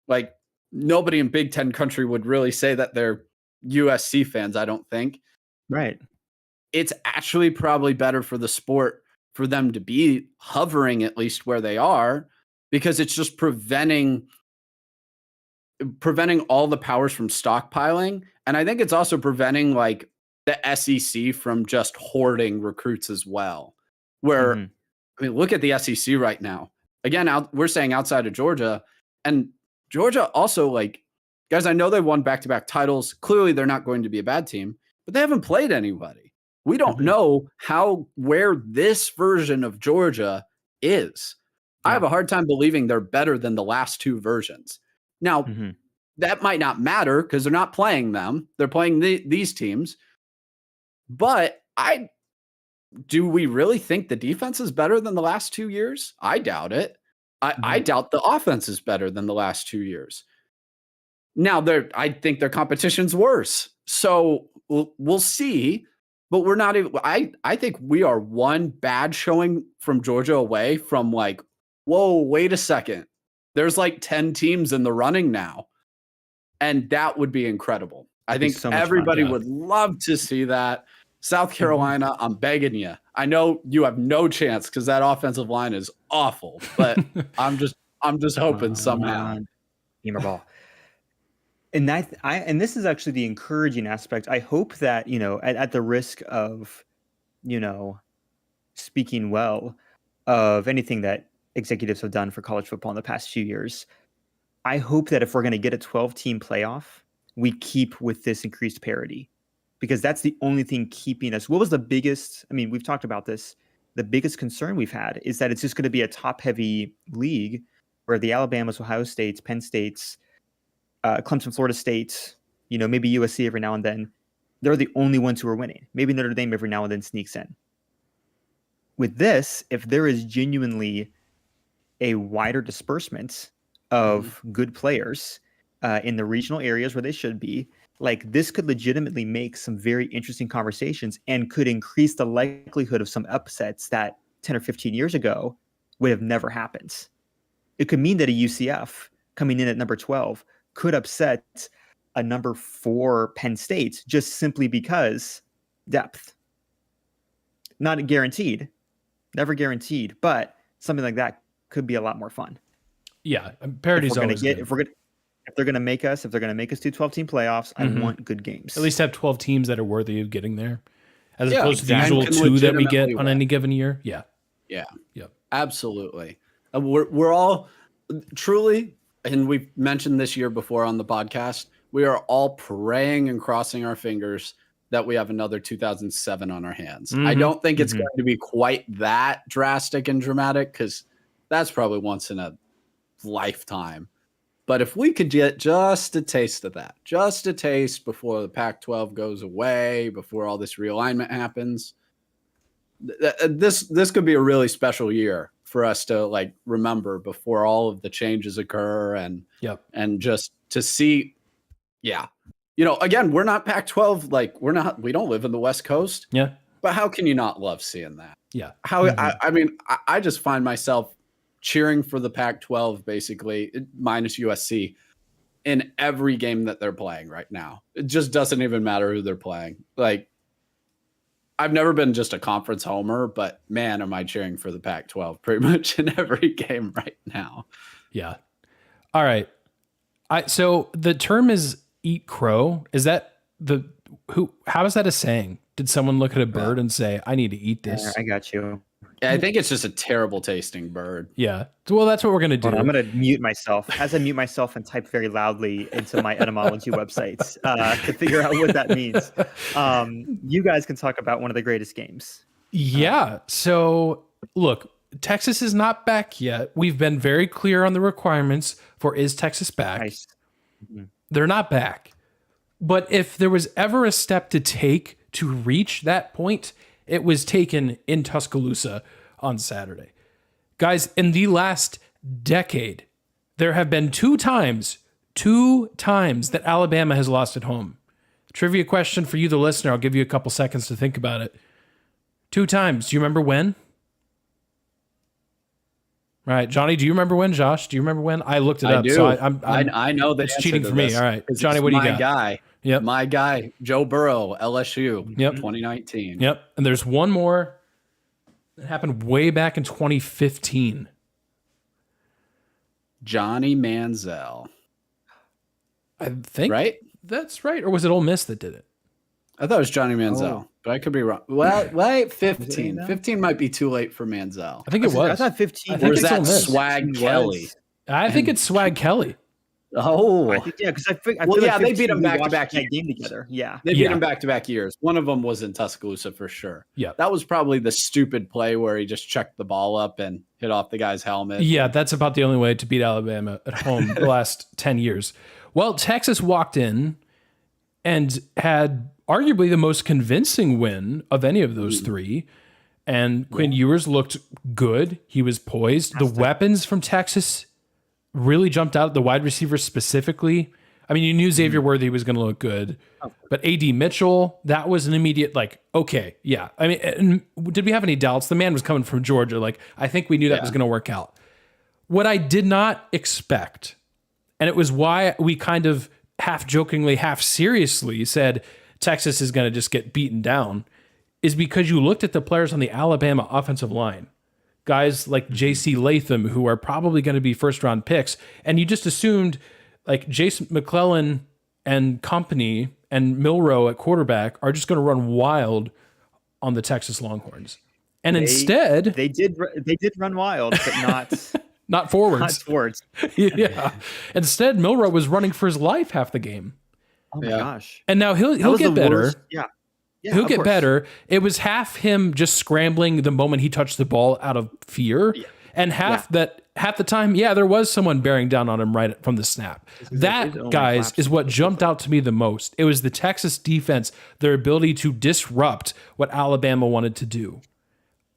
Like nobody in Big Ten country would really say that they're USC fans, I don't think. Right. It's actually probably better for the sport for them to be hovering at least where they are, because it's just preventing all the powers from stockpiling. And I think it's also preventing like the SEC from just hoarding recruits as well. Where, I mean, look at the SEC right now. Again, we're saying outside of Georgia, and Georgia also, like, guys, I know they won back-to-back titles. Clearly they're not going to be a bad team, but they haven't played anybody. We don't know where this version of Georgia is. I have a hard time believing they're better than the last 2 versions. Now, that might not matter because they're not playing them. They're playing these teams. But do we really think the defense is better than the last 2 years? I doubt it. I doubt the offense is better than the last 2 years. Now, I think their competition's worse. So we'll see. But we're not even. I think we are one bad showing from Georgia away from like, whoa, wait a second. There's like 10 teams in the running now. And that would be incredible. I think everybody would love to see that. South Carolina, I'm begging you. I know you have no chance because that offensive line is awful, but I'm just hoping somehow. Gamer ball. And and this is actually the encouraging aspect. I hope that, at the risk of, speaking well of anything that executives have done for college football in the past few years, I hope that if we're going to get a 12-team playoff, we keep with this increased parity, because that's the only thing keeping us. What was the biggest? I mean, we've talked about this. The biggest concern we've had is that it's just going to be a top-heavy league where the Alabamas, Ohio States, Penn States, Clemson, Florida State, maybe USC every now and then, they're the only ones who are winning. Maybe Notre Dame every now and then sneaks in. With this, if there is genuinely a wider disbursement of good players in the regional areas where they should be, like this could legitimately make some very interesting conversations and could increase the likelihood of some upsets that 10 or 15 years ago would have never happened. It could mean that a UCF coming in at number 12 could upset a number 4 Penn State just simply because depth. Not guaranteed, Never guaranteed, but something like that could be a lot more fun. Yeah, parity's always good. If they're gonna make us do 12-team playoffs, I want good games. At least have 12 teams that are worthy of getting there, as Yeah, opposed to the exactly. usual And 2 that we get legitimately on any given year. Yeah, Yeah. Yep. Absolutely. We're all truly, and we've mentioned this year before on the podcast, we are all praying and crossing our fingers that we have another 2007 on our hands. I don't think it's going to be quite that drastic and dramatic, because that's probably once in a lifetime. But if we could get just a taste of that, just a taste before the Pac-12 goes away, before all this realignment happens, this could be a really special year for us to like remember before all of the changes occur, and just to see, again, we're not Pac-12, like we don't live in the West Coast, but how can you not love seeing that? I just find myself cheering for the Pac-12 basically, minus USC, in every game that they're playing right now. It just doesn't even matter who they're playing. Like, I've never been just a conference homer, but man, am I cheering for the Pac-12 pretty much in every game right now. Yeah. All right. So the term is eat crow. Is that how is that a saying? Did someone look at a bird and say, I need to eat this? I got you. Yeah, I think it's just a terrible tasting bird. Yeah. Well, that's what we're going to do. I'm going to mute myself as I mute myself and type very loudly into my etymology websites to figure out what that means. You guys can talk about one of the greatest games. Yeah. So look, Texas is not back yet. We've been very clear on the requirements for is Texas back. Nice. They're not back. But if there was ever a step to take to reach that point, it was taken in Tuscaloosa on Saturday. Guys, in the last decade, there have been two times that Alabama has lost at home. Trivia question for you, the listener. I'll give you a couple seconds to think about it. 2 times. Do you remember when? All right, Johnny, do you remember when? Josh, do you remember when? I looked it up. Do. So I know that it's cheating for me. All right, Johnny, what do you got? My guy. Yep. My guy, Joe Burrow, LSU, Yep. 2019. Yep. And there's one more that happened way back in 2015. Johnny Manziel. I think right? That's right. Or was it Ole Miss that did it? I thought it was Johnny Manziel, but I could be wrong. Well, wait, 15. 15 might be too late for Manziel. I think it was. I thought 15. I think it's that Swag Kelly? I think it's Swag Kelly. Oh, I think, because I feel they beat them back-to-back game together. Yeah, they beat them back-to-back years. One of them was in Tuscaloosa for sure. Yeah, that was probably the stupid play where he just checked the ball up and hit off the guy's helmet. Yeah, that's about the only way to beat Alabama at home the last 10 years. Well, Texas walked in and had arguably the most convincing win of any of those three. And Quinn Ewers looked good. He was poised. The weapons from Texas really jumped out. The wide receivers specifically. I mean, you knew Xavier Worthy was going to look good, but A.D. Mitchell, that was an immediate, like, okay, yeah. I mean, and did we have any doubts? The man was coming from Georgia. Like, I think we knew that was going to work out. What I did not expect, and it was why we kind of half jokingly, half seriously said Texas is going to just get beaten down, is because you looked at the players on the Alabama offensive line. Guys like J.C. Latham, who are probably going to be first-round picks, and you just assumed like Jason McClellan and company and Milroe at quarterback are just going to run wild on the Texas Longhorns. And instead, they did run wild, but not not forwards. Not forwards. Yeah. Instead, Milroe was running for his life half the game. Oh my gosh! And now he'll get better. Worst. Yeah. He'll get better. It was half him just scrambling the moment he touched the ball out of fear, and half the time, there was someone bearing down on him right from the snap. That, guys, is what jumped out to me the most. It was the Texas defense, their ability to disrupt what Alabama wanted to do.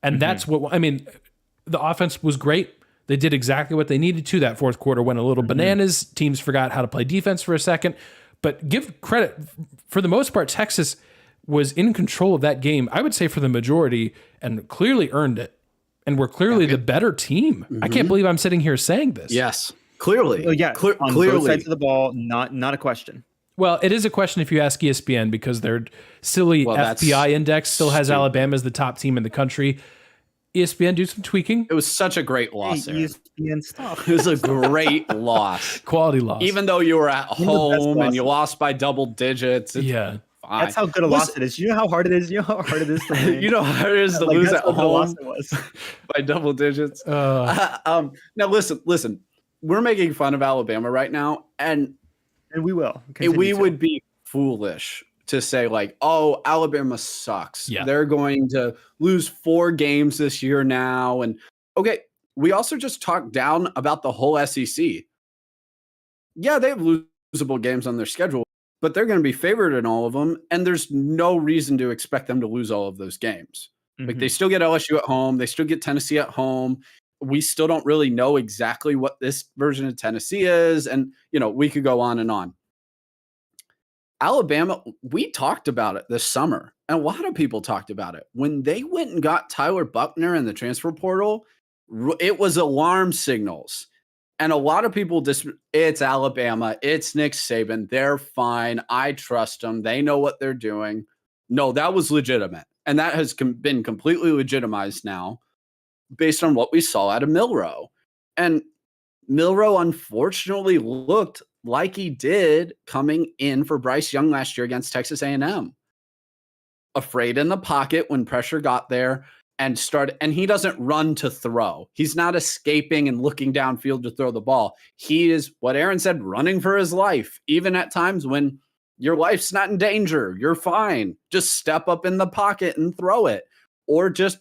And that's what, I mean, the offense was great. They did exactly what they needed to. That fourth quarter went a little bananas. Teams forgot how to play defense for a second. But give credit, for the most part, Texas was in control of that game, I would say, for the majority, and clearly earned it. And we're clearly the better team. I can't believe I'm sitting here saying this. Yes, clearly. Oh, yeah, on clearly. both sides of the ball, not a question. Well, it is a question if you ask ESPN, because their silly FBI index still has Alabama as the top team in the country. ESPN do some tweaking. It was such a great loss. Hey, ESPN stuff. It was a great loss. Quality loss. Even though you were at home and you lost by double digits. Yeah. Fine. That's how good a loss it is. You know how hard it is? You know how hard it is to win? You know how hard it is to lose at home by double digits? Now, listen. We're making fun of Alabama right now, and we will. We would be foolish to say, like, oh, Alabama sucks. Yeah. They're going to lose 4 games this year now. And, okay, we also just talked down about the whole SEC. Yeah, they have losable games on their schedule, but they're going to be favored in all of them, and there's no reason to expect them to lose all of those games. Mm-hmm. Like, they still get LSU at home. They still get Tennessee at home. We still don't really know exactly what this version of Tennessee is, and, we could go on and on. Alabama, we talked about it this summer, and a lot of people talked about it. When they went and got Tyler Buchner in the transfer portal, it was alarm signals. And a lot of people it's Alabama, it's Nick Saban, they're fine, I trust them, they know what they're doing. No, that was legitimate. And that has been completely legitimized now based on what we saw out of Milroe. And Milroe unfortunately looked like he did coming in for Bryce Young last year against Texas A&M. Afraid in the pocket when pressure got there and he doesn't run to throw. He's not escaping and looking downfield to throw the ball. He is, what Aaron said, running for his life, even at times when your life's not in danger. You're fine. Just step up in the pocket and throw it, or just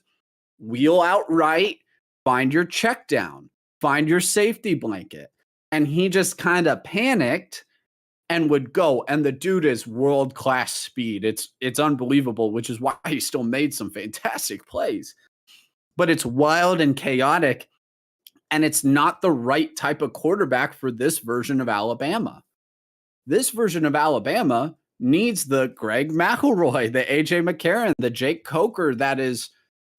wheel out right, find your check down, find your safety blanket. And he just kind of panicked and would go. And the dude is world-class speed. It's unbelievable, which is why he still made some fantastic plays. But it's wild and chaotic, and it's not the right type of quarterback for this version of Alabama. This version of Alabama needs the Greg McElroy, the A.J. McCarron, the Jake Coker that is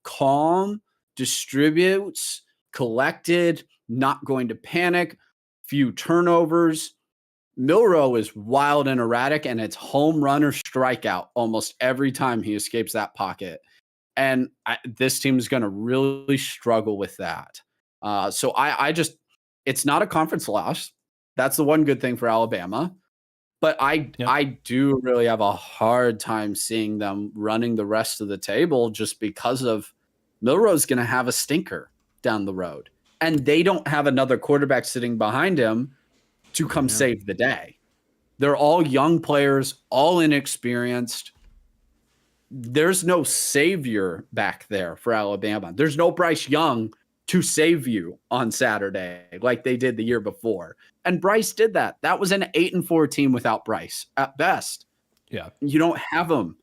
calm, distributes, collected, not going to panic, few turnovers. Milroe is wild and erratic, and it's home run or strikeout almost every time he escapes that pocket. And this team is going to really struggle with that. So it's not a conference loss. That's the one good thing for Alabama. But I do really have a hard time seeing them running the rest of the table just because of Milroe's going to have a stinker down the road. And they don't have another quarterback sitting behind him to come save the day. They're all young players, all inexperienced. There's no savior back there for Alabama. There's no Bryce Young to save you on Saturday like they did the year before. And Bryce did that. That was an 8-4 team without Bryce at best. Yeah. You don't have him.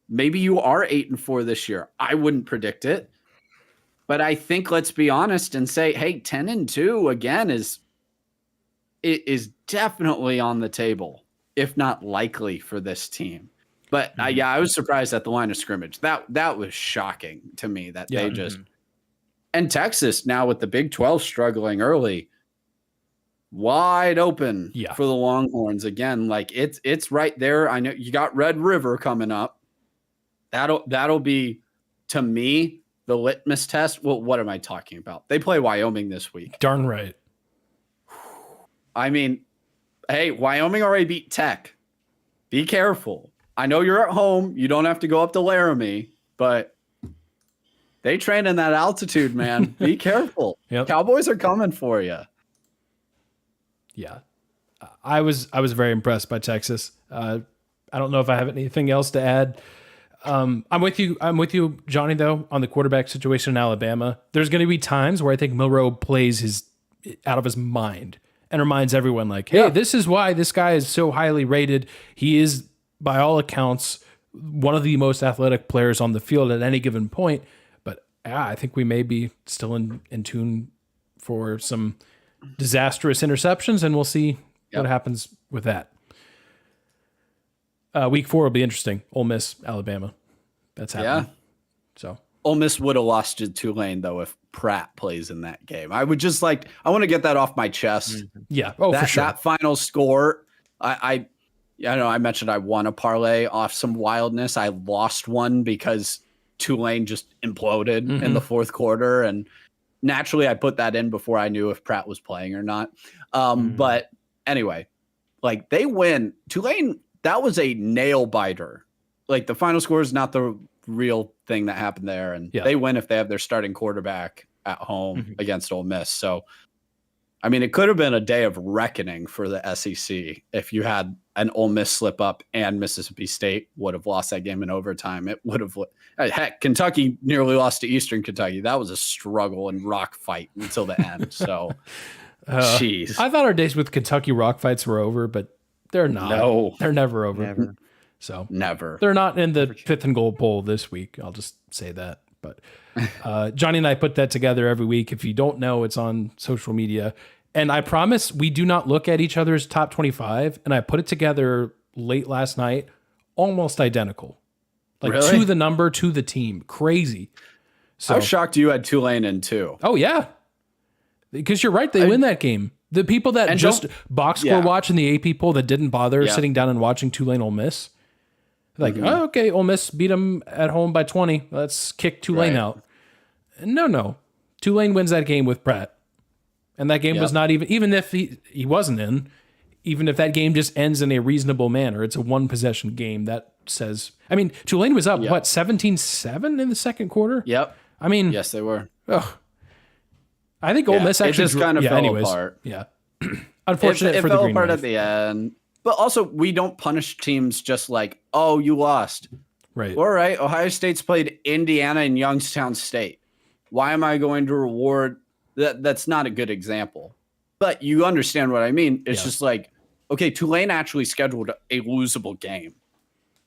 Maybe you are 8-4 this year. I wouldn't predict it. But I think, let's be honest and say, hey, 10-2 again is definitely on the table, if not likely for this team. But I was surprised at the line of scrimmage. That was shocking to me that they just and Texas now with the Big 12 struggling early, wide open for the Longhorns again. Like it's right there. I know you got Red River coming up. That'll be, to me, the litmus test. Well, what am I talking about? They play Wyoming this week. Darn right. I mean, hey, Wyoming already beat Tech. Be careful. I know you're at home. You don't have to go up to Laramie, but they train in that altitude, man. Be careful. Yep. Cowboys are coming for you. Yeah. I was very impressed by Texas. I don't know if I have anything else to add. I'm with you, Johnny, though, on the quarterback situation in Alabama. There's going to be times where I think Milroe plays out of his mind and reminds everyone, like, hey, this is why this guy is so highly rated. He is, by all accounts, one of the most athletic players on the field at any given point. But I think we may be still in tune for some disastrous interceptions, and we'll see what happens with that. Week 4 will be interesting. Ole Miss, Alabama. That's happening. Yeah. So Ole Miss would have lost to Tulane, though, if Pratt plays in that game. I would just I want to get that off my chest. Yeah. Oh, for sure. That final score, I know I mentioned I won a parlay off some wildness. I lost one because Tulane just imploded in the fourth quarter. And naturally, I put that in before I knew if Pratt was playing or not. But anyway, like they win. Tulane, that was a nail biter. Like the final score is not the real thing that happened there. And they win if they have their starting quarterback at home against Ole Miss. So, I mean, it could have been a day of reckoning for the SEC if you had an Ole Miss slip up and Mississippi State would have lost that game in overtime. It would have, heck, Kentucky nearly lost to Eastern Kentucky. That was a struggle and rock fight until the end. So, jeez. I thought our days with Kentucky rock fights were over, but they're not. No. They're never over. Never. So never. They're not in the fifth and goal poll this week. I'll just say that. But Johnny and I put that together every week. If you don't know, it's on social media. And I promise we do not look at each other's top 25. And I put it together late last night, almost identical. Like really? To the number, to the team. Crazy. So I was shocked you had Tulane in too. Oh, yeah. Because you're right. They win that game. The people that just box score watch in the AP poll that didn't bother sitting down and watching Tulane Ole Miss. Like, oh, okay, Ole Miss beat them at home by 20. Let's kick Tulane out. No. Tulane wins that game with Pratt. And that game was not even if he wasn't in, even if that game just ends in a reasonable manner, it's a one possession game. That says, I mean, Tulane was up, 17-7 in the second quarter? Yep. I mean, yes, they were. I think Ole Miss actually it just kind of fell apart. Yeah. Unfortunate it for the fell Green apart Wave. at the end. But also, we don't punish teams just like, oh, you lost. Right. All right. Ohio State's played Indiana and Youngstown State. Why am I going to reward that? That's not a good example. But you understand what I mean. It's just like, okay, Tulane actually scheduled a losable game.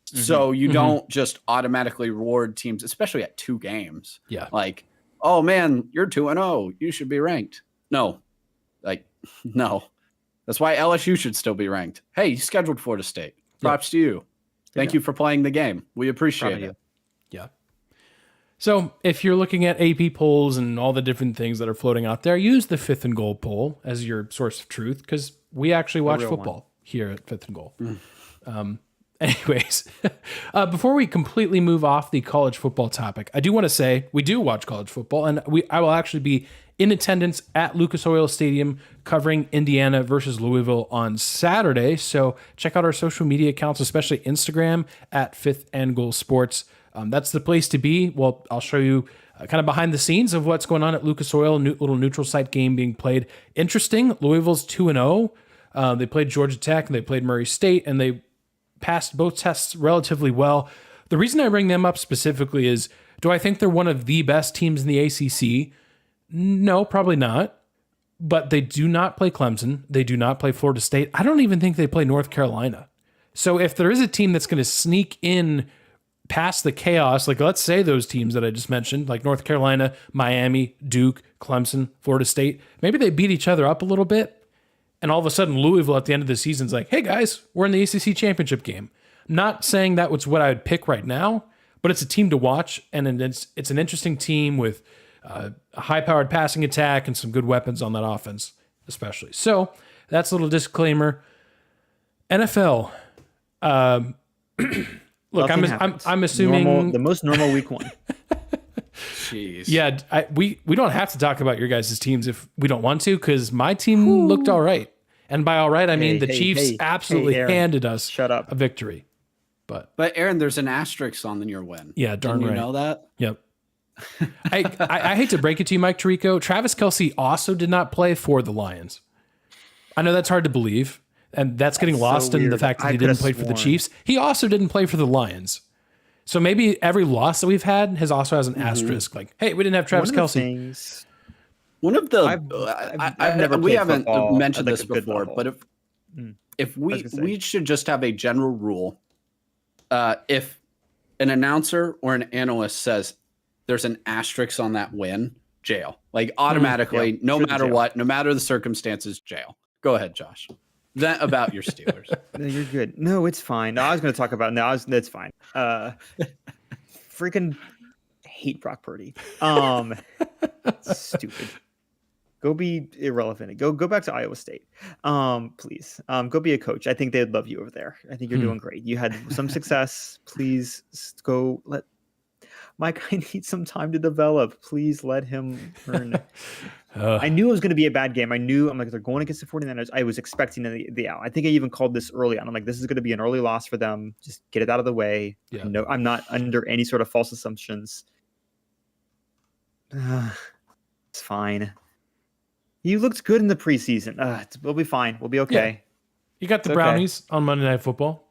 So you don't just automatically reward teams, especially at 2 games. Yeah. Like, oh man, you're 2-0. You should be ranked. No. Like, no. That's why LSU should still be ranked. Hey, you scheduled Florida State. Props to you. Thank you for playing the game. We appreciate it. Yeah. So if you're looking at AP polls and all the different things that are floating out there, use the Fifth and Goal poll as your source of truth because we actually watch football here at Fifth and Goal. Anyways, before we completely move off the college football topic, I do want to say we do watch college football, and I will actually be in attendance at Lucas Oil Stadium covering Indiana versus Louisville on Saturday. So check out our social media accounts, especially Instagram at Fifth and Goal Sports. That's the place to be. Well, I'll show you kind of behind the scenes of what's going on at Lucas Oil, little neutral site game being played. Interesting. Louisville's 2-0. They played Georgia Tech and they played Murray State, and they passed both tests relatively well. The reason I bring them up specifically is, do I think they're one of the best teams in the ACC? No, probably not. But they do not play Clemson. They do not play Florida State. I don't even think they play North Carolina. So if there is a team that's going to sneak in past the chaos, like let's say those teams that I just mentioned, like North Carolina, Miami, Duke, Clemson, Florida State, maybe they beat each other up a little bit. And all of a sudden, Louisville at the end of the season is like, hey, guys, we're in the ACC championship game. I'm not saying that was what I would pick right now, but it's a team to watch. And it's an interesting team with a high-powered passing attack and some good weapons on that offense, especially. So that's a little disclaimer. NFL. Look, I'm assuming... the most normal week 1. Jeez. Yeah, we don't have to talk about your guys' teams if we don't want to, because my team looked all right. And by all right, I mean the Chiefs absolutely handed us a victory. But Aaron, there's an asterisk on your win. Yeah, darn right. You know that? Yep. I hate to break it to you, Mike Tirico. Travis Kelce also did not play for the Lions. I know that's hard to believe, and that's getting lost in the fact that he didn't play for the Chiefs. He also didn't play for the Lions. So maybe every loss that we've had has an asterisk. Like, hey, we didn't have Travis Kelce. One of the I've never we haven't football mentioned at, like, this a good before, level. but if we should just have a general rule. If an announcer or an analyst says there's an asterisk on that win, jail. Like automatically, no matter what, no matter the circumstances, jail. Go ahead, Josh. That about your Steelers. No, you're good. No, it's fine. No, I was going to talk about that's fine. Freaking hate Brock Purdy. Stupid. Go be irrelevant. Go back to Iowa State. Please. Go be a coach. I think they'd love you over there. I think you're doing great. You had some success. Please go My guy needs some time to develop. Please let him learn. I knew it was going to be a bad game. I'm like, they're going against the 49ers. I was expecting the out. I think I even called this early on. I'm like, this is going to be an early loss for them. Just get it out of the way. Yeah. No, I'm not under any sort of false assumptions. It's fine. You looked good in the preseason. We'll be fine. We'll be okay. Yeah. You got the Brownies on Monday Night Football.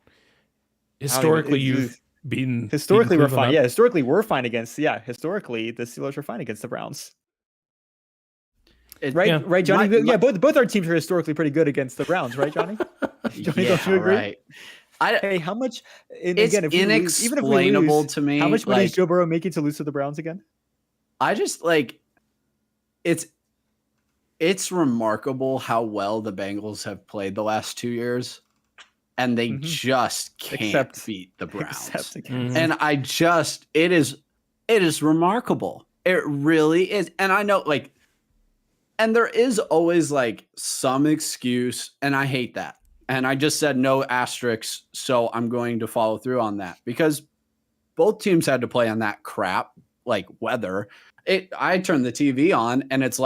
Historically, you've beaten. Historically, we're fine. Yeah, historically, we're fine against. Yeah, historically, the Steelers are fine against the Browns. Right, Johnny. Both our teams are historically pretty good against the Browns, right, Johnny? Johnny, don't you agree? Right. Hey, how much? It's again, inexplainable to me. How much money is Joe Burrow making to lose to the Browns again? I just it's remarkable how well the Bengals have played the last 2 years, and they just can't beat the Browns. And it is remarkable. It really is. And I know, and there is always some excuse, and I hate that. And I just said no asterisks, so I'm going to follow through on that because both teams had to play on that crap, weather. I turned the TV on, and it's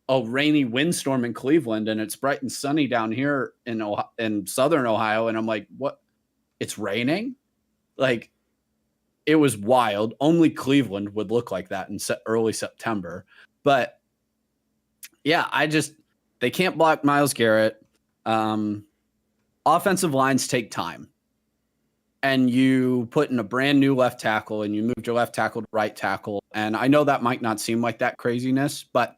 a rainy windstorm in Cleveland, and it's bright and sunny down here in Southern Ohio, and I'm like, what? It's raining? It was wild. Only Cleveland would look like that in early September. But yeah, they can't block Myles Garrett. Offensive lines take time. And you put in a brand new left tackle, and you moved your left tackle to right tackle. And I know that might not seem like that craziness, but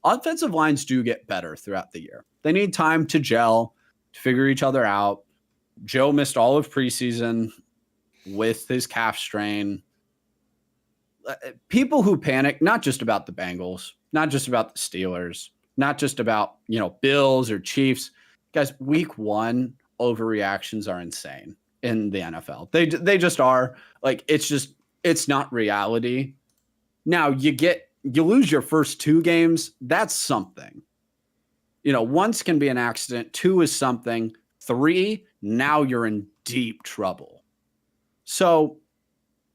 offensive lines do get better throughout the year. They need time to gel, to figure each other out. Joe missed all of preseason with his calf strain. People who panic, not just about the Bengals, not just about the Steelers, not just about, Bills or Chiefs. Guys, week 1 overreactions are insane in the NFL. They just are. It's not reality. Now you lose your first 2 games. That's something. Once can be an accident. 2 is something. 3, now you're in deep trouble. So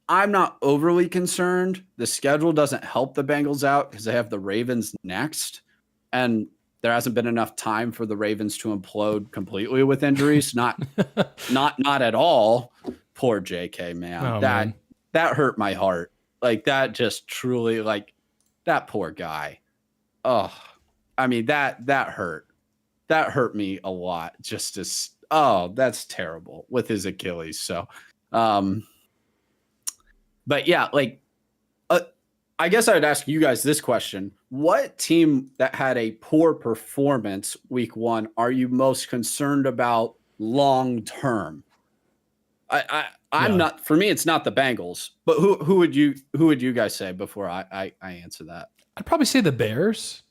I'm not overly concerned. The schedule doesn't help the Bengals out because they have the Ravens next. And there hasn't been enough time for the Ravens to implode completely with injuries. Not at all. Poor JK, man. That hurt my heart. That just truly, that poor guy. Oh, I mean, that hurt. That hurt me a lot. That's terrible with his Achilles. So, but yeah, I guess I would ask you guys this question. What team that had a poor performance week 1 are you most concerned about long term? I'm not, for me, it's not the Bengals, but who would you guys say before I answer that? I'd probably say the Bears,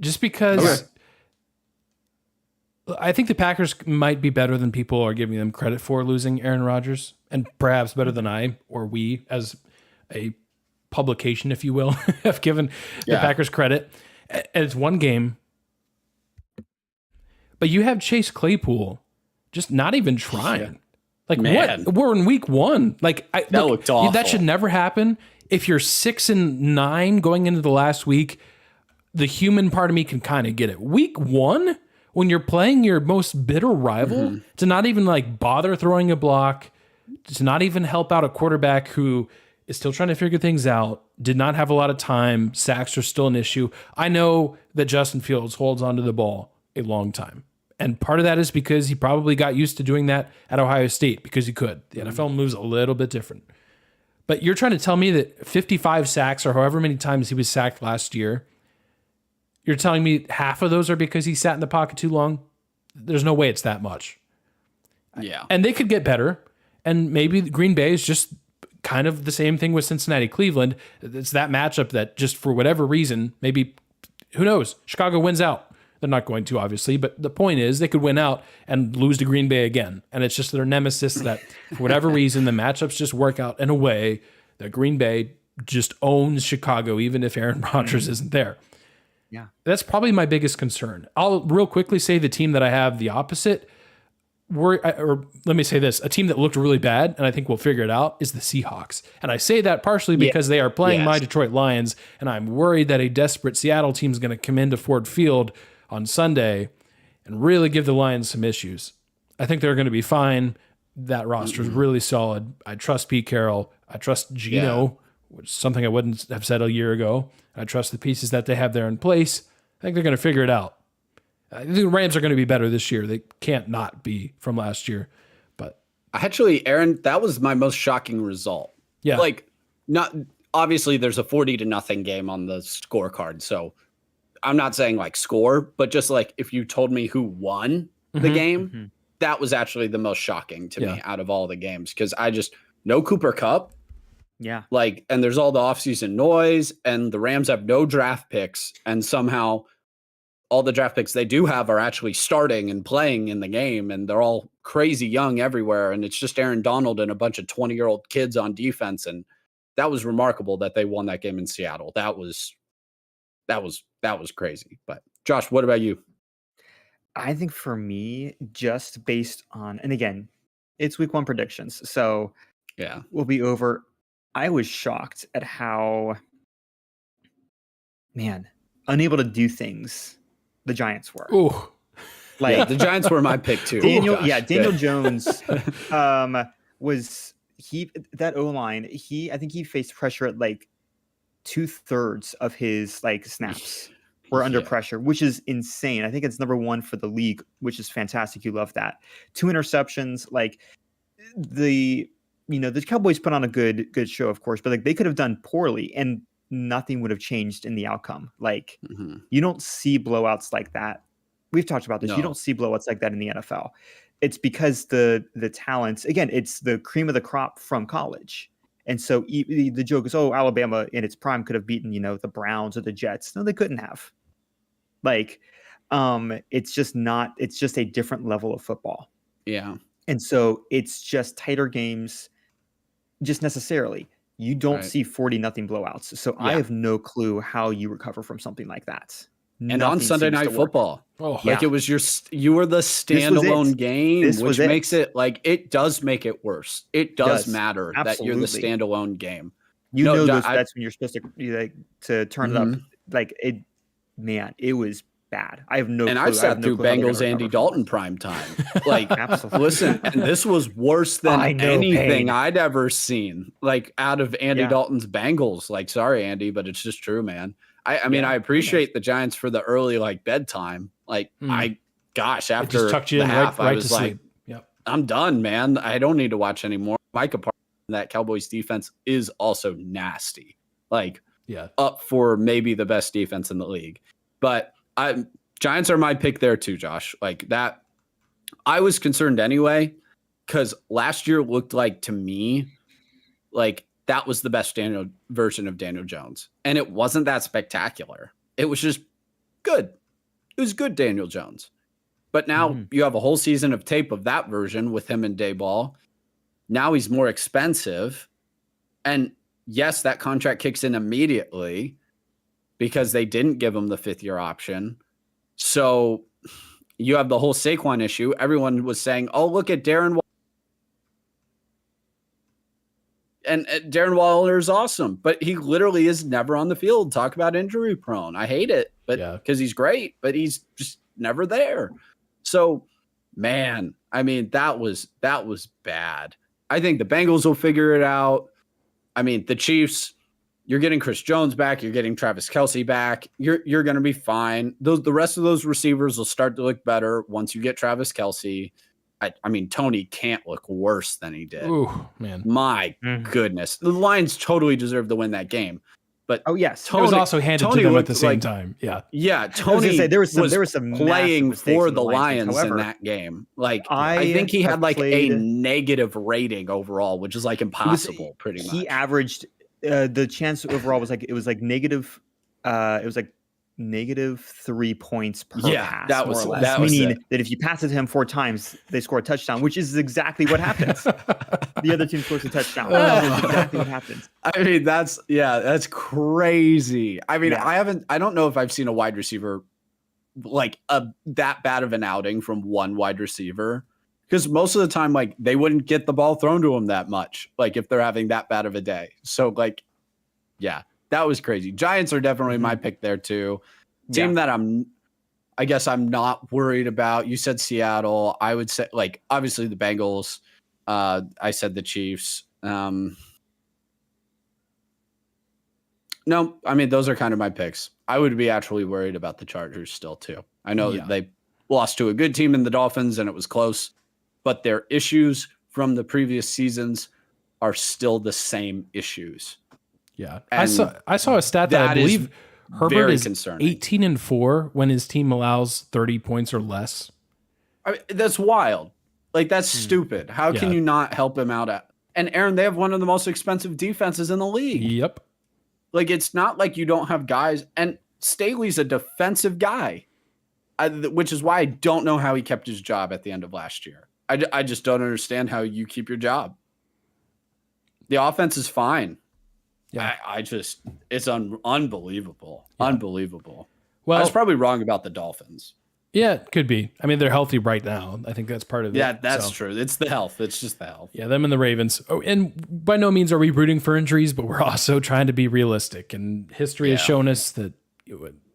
just because I think the Packers might be better than people are giving them credit for losing Aaron Rodgers, and perhaps better than we as a publication, if you will, have given the Packers credit. And it's 1 game, but you have Chase Claypool just not even trying. What? We're in week 1. That looked awful. That should never happen. If you're 6-9 going into the last week, the human part of me can kind of get it. Week 1, when you're playing your most bitter rival, to not even bother throwing a block, to not even help out a quarterback who is still trying to figure things out, did not have a lot of time. Sacks are still an issue. I know that Justin Fields holds onto the ball a long time. And part of that is because he probably got used to doing that at Ohio State because he could. The NFL moves a little bit different. But you're trying to tell me that 55 sacks or however many times he was sacked last year, you're telling me half of those are because he sat in the pocket too long? There's no way it's that much. Yeah. And they could get better. And maybe Green Bay is just kind of the same thing with Cincinnati, Cleveland. It's that matchup that just for whatever reason, maybe, who knows, Chicago wins out. They're not going to, obviously, but the point is they could win out and lose to Green Bay again. And it's just their nemesis that, for whatever reason, the matchups just work out in a way that Green Bay just owns Chicago, even if Aaron Rodgers isn't there. Yeah. That's probably my biggest concern. I'll real quickly say the team that I have the opposite. or let me say this, a team that looked really bad, and I think we'll figure it out, is the Seahawks. And I say that partially because they are playing my Detroit Lions, and I'm worried that a desperate Seattle team is going to come into Ford Field on Sunday and really give the Lions some issues. I think they're going to be fine. That roster is really solid. I trust Pete Carroll. I trust Geno, which is something I wouldn't have said a year ago. I trust the pieces that they have there in place. I think they're going to figure it out. I think the Rams are going to be better this year. They can't not be from last year. But actually, Aaron, that was my most shocking result. Yeah. Like, not obviously there's a 40-0 game on the scorecard. So I'm not saying like score, but just like if you told me who won the game, that was actually the most shocking to me out of all the games. Because no Cooper Kupp. Yeah. Like, and there's all the offseason noise, and the Rams have no draft picks, and somehow all the draft picks they do have are actually starting and playing in the game, and they're all crazy young everywhere. And it's just Aaron Donald and a bunch of 20-year-old kids on defense. And that was remarkable that they won that game in Seattle. That was crazy. But Josh, what about you? I think for me, just based on, and again, it's week 1 predictions. So yeah, we'll be over. I was shocked at how, unable to do things the Giants were. Ooh. Like the Giants were my pick too. Daniel Jones was that O-line. I think he faced pressure at like 2/3 of his like snaps were under pressure, which is insane. I think it's number 1 for the league, which is fantastic. You love that. 2 interceptions. Like the Cowboys put on a good show, of course, but like they could have done poorly and nothing would have changed in the outcome. Like you don't see blowouts like that. We've talked about this. No. You don't see blowouts like that in the NFL. It's because the talent, again, it's the cream of the crop from college. And so the joke is, Alabama in its prime could have beaten, the Browns or the Jets. No, they couldn't have. Like, it's just a different level of football. Yeah. And so it's just tighter games, just necessarily. You don't see 40-0 blowouts. So I have no clue how you recover from something like that. And on Sunday Night Football, it was you were the standalone game, which makes it like it does make it worse. It does matter that you're the standalone game. Those bets when you're supposed to turn it up. Like it was bad. I have no clue. And I've sat through Bengals Andy Dalton prime time. Like, listen, and this was worse than anything I'd ever seen. Like out of Andy Dalton's Bengals. Like, sorry, Andy, but it's just true, man. I mean, I appreciate the Giants for the early like bedtime. Like, after the half, I was like, I'm done, man. I don't need to watch anymore. Micah Parsons, that Cowboys defense is also nasty. Like, up for maybe the best defense in the league. But Giants are my pick there too, Josh. Like that, I was concerned anyway, because last year looked like to me, like that was the best version of Daniel Jones. And it wasn't that spectacular. It was just good. It was good Daniel Jones. But now you have a whole season of tape of that version with him and Dayball. Now he's more expensive. And yes, that contract kicks in immediately because they didn't give him the 5th-year option. So you have the whole Saquon issue. Everyone was saying, look at Darren Waller. And Darren Waller is awesome, but he literally is never on the field. Talk about injury prone. I hate it, but because he's great, but he's just never there. So, man, I mean, that was bad. I think the Bengals will figure it out. I mean, the Chiefs, you're getting Chris Jones back. You're getting Travis Kelce back. You're going to be fine. The rest of those receivers will start to look better once you get Travis Kelce. I mean, Tony can't look worse than he did. Ooh, man. My goodness. The Lions totally deserved to win that game. But Tony, it was also handed to them at the same time. Yeah. Yeah, Tony there was some playing for the Lions in that game. Like I think he had like a negative rating overall, which is like impossible pretty much. He averaged the chance overall was negative -3 points per pass. That was meaning that if you pass it to him 4 times, they score a touchdown, which is exactly what happens. The other team scores a touchdown. That's exactly what happens. I mean, that's crazy. I mean, I don't know if I've seen a wide receiver like that bad of an outing from one wide receiver. Because most of the time, like, they wouldn't get the ball thrown to them that much, like, if they're having that bad of a day. So, like, yeah, that was crazy. Giants are definitely my pick there, too. Team that I guess I'm not worried about. You said Seattle. I would say, like, obviously the Bengals. I said the Chiefs. No, I mean, those are kind of my picks. I would be actually worried about the Chargers still, too. I know that they lost to a good team in the Dolphins and it was close, but their issues from the previous seasons are still the same issues. Yeah. I saw a stat that I believe Herbert is concerning. 18-4 when his team allows 30 points or less. I mean, that's wild. Like, that's stupid. How can you not help him out? And Aaron, they have one of the most expensive defenses in the league. Yep. Like, it's not like you don't have guys. And Staley's a defensive guy, which is why I don't know how he kept his job at the end of last year. I just don't understand how you keep your job. The offense is fine. Yeah, it's unbelievable. Yeah. Unbelievable. Well, I was probably wrong about the Dolphins. Yeah, it could be. I mean, they're healthy right now. I think that's part of it. Yeah, that's true. It's the health. It's just the health. Yeah, them and the Ravens. Oh, and by no means are we rooting for injuries, but we're also trying to be realistic. And history has shown us that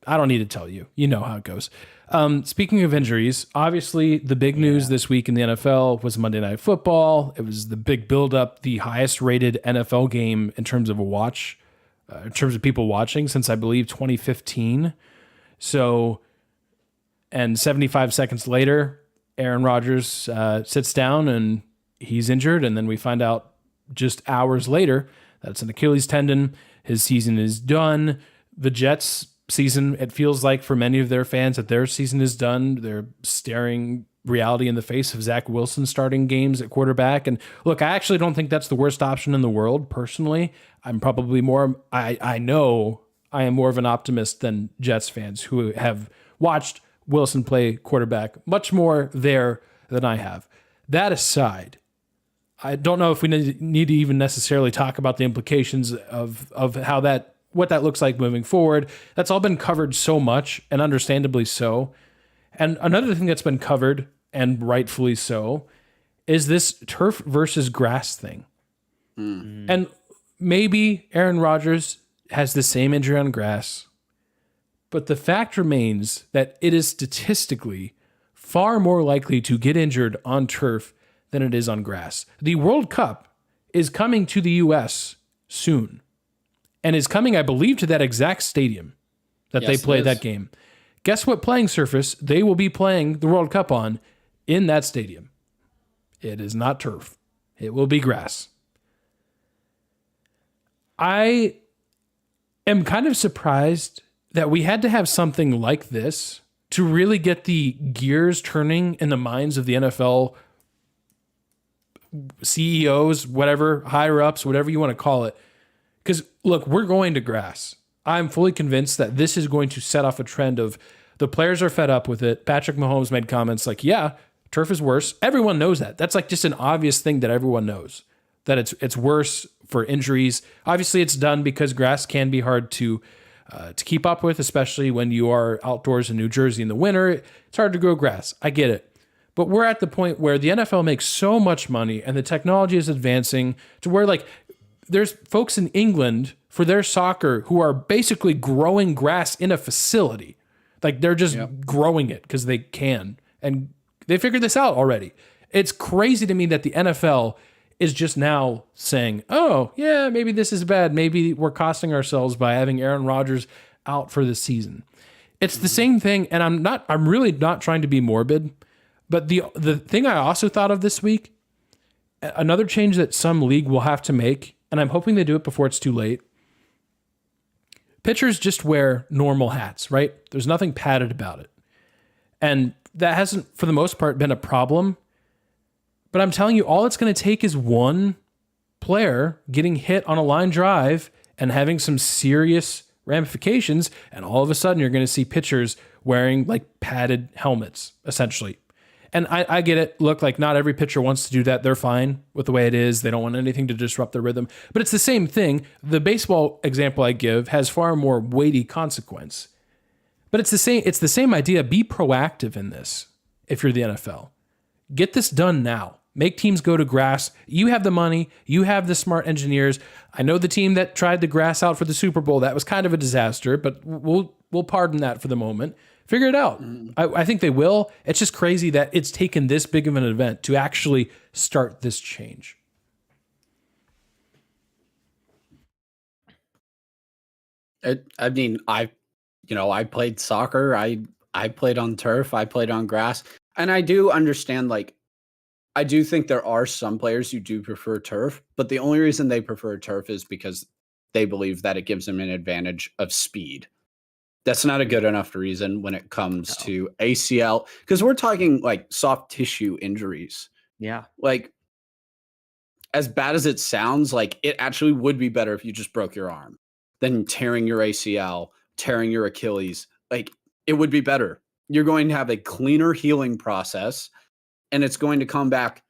I don't need to tell you. You know how it goes. Speaking of injuries, obviously the big news this week in the NFL was Monday Night Football. It was the big build-up, the highest-rated NFL game in terms of in terms of people watching since, I believe, 2015. So... And 75 seconds later, Aaron Rodgers sits down and he's injured. And then we find out just hours later that it's an Achilles tendon. His season is done. The Jets' season, it feels like for many of their fans that their season is done. They're staring reality in the face of Zach Wilson starting games at quarterback. And look, I actually don't think that's the worst option in the world. Personally, I'm probably I know I am more of an optimist than Jets fans who have watched Wilson play quarterback much more there than I have. That aside, I don't know if we need to even necessarily talk about the implications of how what that looks like moving forward. That's all been covered so much, and understandably so. And another thing that's been covered, and rightfully so, is this turf versus grass thing. Mm-hmm. And maybe Aaron Rodgers has the same injury on grass, but the fact remains that it is statistically far more likely to get injured on turf than it is on grass. The World Cup is coming to the U.S. soon and is coming, I believe, to that exact stadium that they play that game. Guess what playing surface they will be playing the World Cup on in that stadium? It is not turf. It will be grass. I am kind of surprised that we had to have something like this to really get the gears turning in the minds of the NFL CEOs, whatever, higher ups, whatever you want to call it. Because, look, we're going to grass. I'm fully convinced that this is going to set off a trend of the players are fed up with it. Patrick Mahomes made comments like, yeah, turf is worse. Everyone knows that. That's like just an obvious thing that everyone knows, that it's worse for injuries. Obviously, it's done because grass can be hard to keep up with, especially when you are outdoors in New Jersey in the winter. It's hard to grow grass. I get it. But we're at the point where the NFL makes so much money and the technology is advancing to where, like, there's folks in England for their soccer who are basically growing grass in a facility. Like, they're just growing it because they can. And they figured this out already. It's crazy to me that the NFL is just now saying, oh, yeah, maybe this is bad. Maybe we're costing ourselves by having Aaron Rodgers out for the season. It's the same thing, and I'm really not trying to be morbid, but the thing I also thought of this week, another change that some league will have to make, and I'm hoping they do it before it's too late. Pitchers just wear normal hats, right? There's nothing padded about it. And that hasn't, for the most part, been a problem. But I'm telling you, all it's going to take is one player getting hit on a line drive and having some serious ramifications, and all of a sudden you're going to see pitchers wearing like padded helmets, essentially. And I get it. Look, like not every pitcher wants to do that. They're fine with the way it is. They don't want anything to disrupt their rhythm. But it's the same thing. The baseball example I give has far more weighty consequence. But it's the same idea. Be proactive in this if you're the NFL. Get this done now. Make teams go to grass. You have the money. You have the smart engineers. I know the team that tried the grass out for the Super Bowl, that was kind of a disaster, but we'll pardon that for the moment. Figure it out. I think they will. It's just crazy that it's taken this big of an event to actually start this change. I mean, I played soccer. I played on turf. I played on grass. And I do understand, like, I do think there are some players who do prefer turf, but the only reason they prefer turf is because they believe that it gives them an advantage of speed. That's not a good enough reason when it comes to ACL, because we're talking like soft tissue injuries. Yeah. Like, as bad as it sounds, like it actually would be better if you just broke your arm than tearing your ACL, tearing your Achilles. Like, it would be better. You're going to have a cleaner healing process, and it's going to come back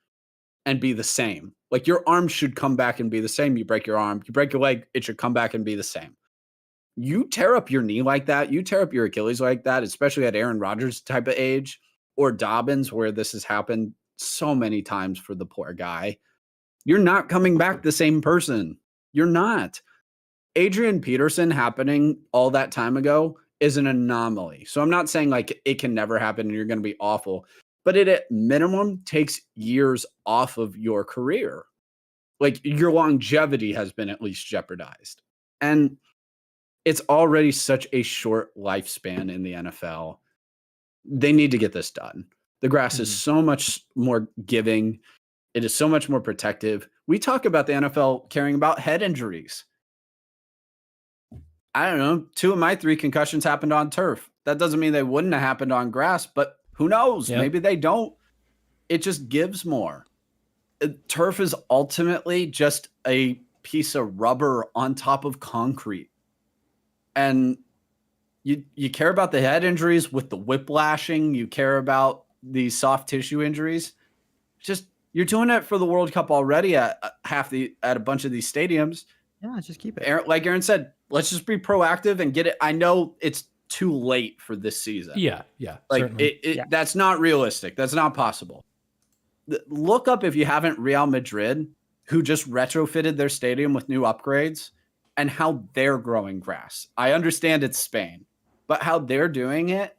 and be the same. Like, your arm should come back and be the same. You break your arm, you break your leg, it should come back and be the same. You tear up your knee like that, you tear up your Achilles like that, especially at Aaron Rodgers type of age, or Dobbins, where this has happened so many times for the poor guy. You're not coming back the same person. You're not. Adrian Peterson happening all that time ago is an anomaly. So I'm not saying like it can never happen and you're going to be awful, but it at minimum takes years off of your career. Like, your longevity has been at least jeopardized. And it's already such a short lifespan in the NFL. They need to get this done. The grass is so much more giving. It is so much more protective. We talk about the NFL caring about head injuries. I don't know. 2 of my 3 concussions happened on turf. That doesn't mean they wouldn't have happened on grass, but who knows? Yep. Maybe they don't. It just gives more. Turf is ultimately just a piece of rubber on top of concrete. And you care about the head injuries with the whiplashing. You care about the soft tissue injuries. Just, you're doing it for the World Cup already at a bunch of these stadiums. Yeah, just keep it. Like Aaron said, let's just be proactive and get it. I know it's too late for this season. Yeah. Like, that's not realistic. That's not possible. Look up, if you haven't, Real Madrid, who just retrofitted their stadium with new upgrades, and how they're growing grass. I understand it's Spain, but how they're doing it,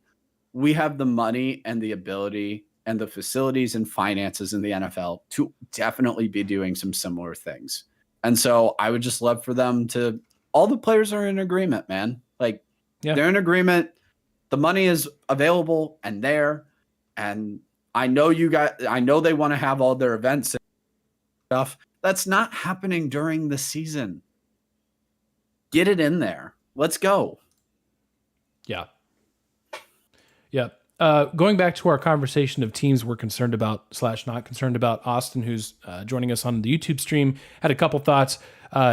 we have the money and the ability and the facilities and finances in the NFL to definitely be doing some similar things. And so I would just love for them to, all the players are in agreement, man. Like, they're in agreement. The money is available and there. And I know they want to have all their events and stuff. That's not happening during the season. Get it in there. Let's go. Yeah. Going back to our conversation of teams we're concerned about / not concerned about, Austin, who's joining us on the YouTube stream, had a couple thoughts.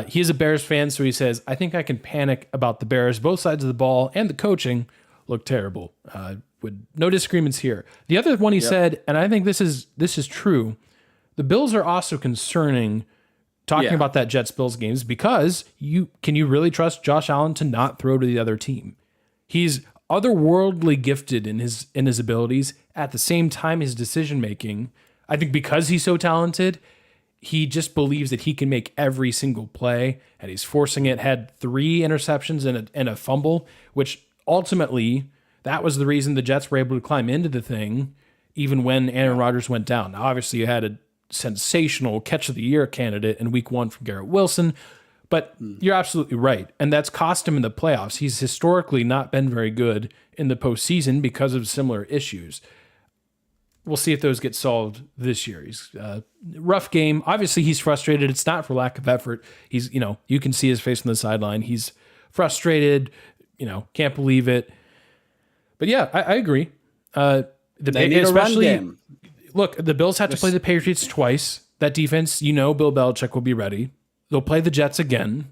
He is a Bears fan, so he says, I think I can panic about the Bears. Both sides of the ball and the coaching look terrible. No disagreements here. The other one he said, and I think this is true, the Bills are also concerning talking about that Jets-Bills games, because can you really trust Josh Allen to not throw to the other team? He's otherworldly gifted in his abilities. At the same time, his decision making, I think because he's so talented, he just believes that he can make every single play, and he's forcing it. Had 3 interceptions and a fumble, which ultimately, that was the reason the Jets were able to climb into the thing, even when Aaron Rodgers went down. Now, obviously, you had a sensational catch of the year candidate in week 1 from Garrett Wilson, but you're absolutely right. And that's cost him in the playoffs. He's historically not been very good in the postseason because of similar issues. We'll see if those get solved this year. He's rough game. Obviously, he's frustrated. It's not for lack of effort. He's, you can see his face on the sideline. He's frustrated, can't believe it. But yeah, I agree. They need a run game. Look, the Bills have to play the Patriots twice. That defense, Bill Belichick will be ready. They'll play the Jets again.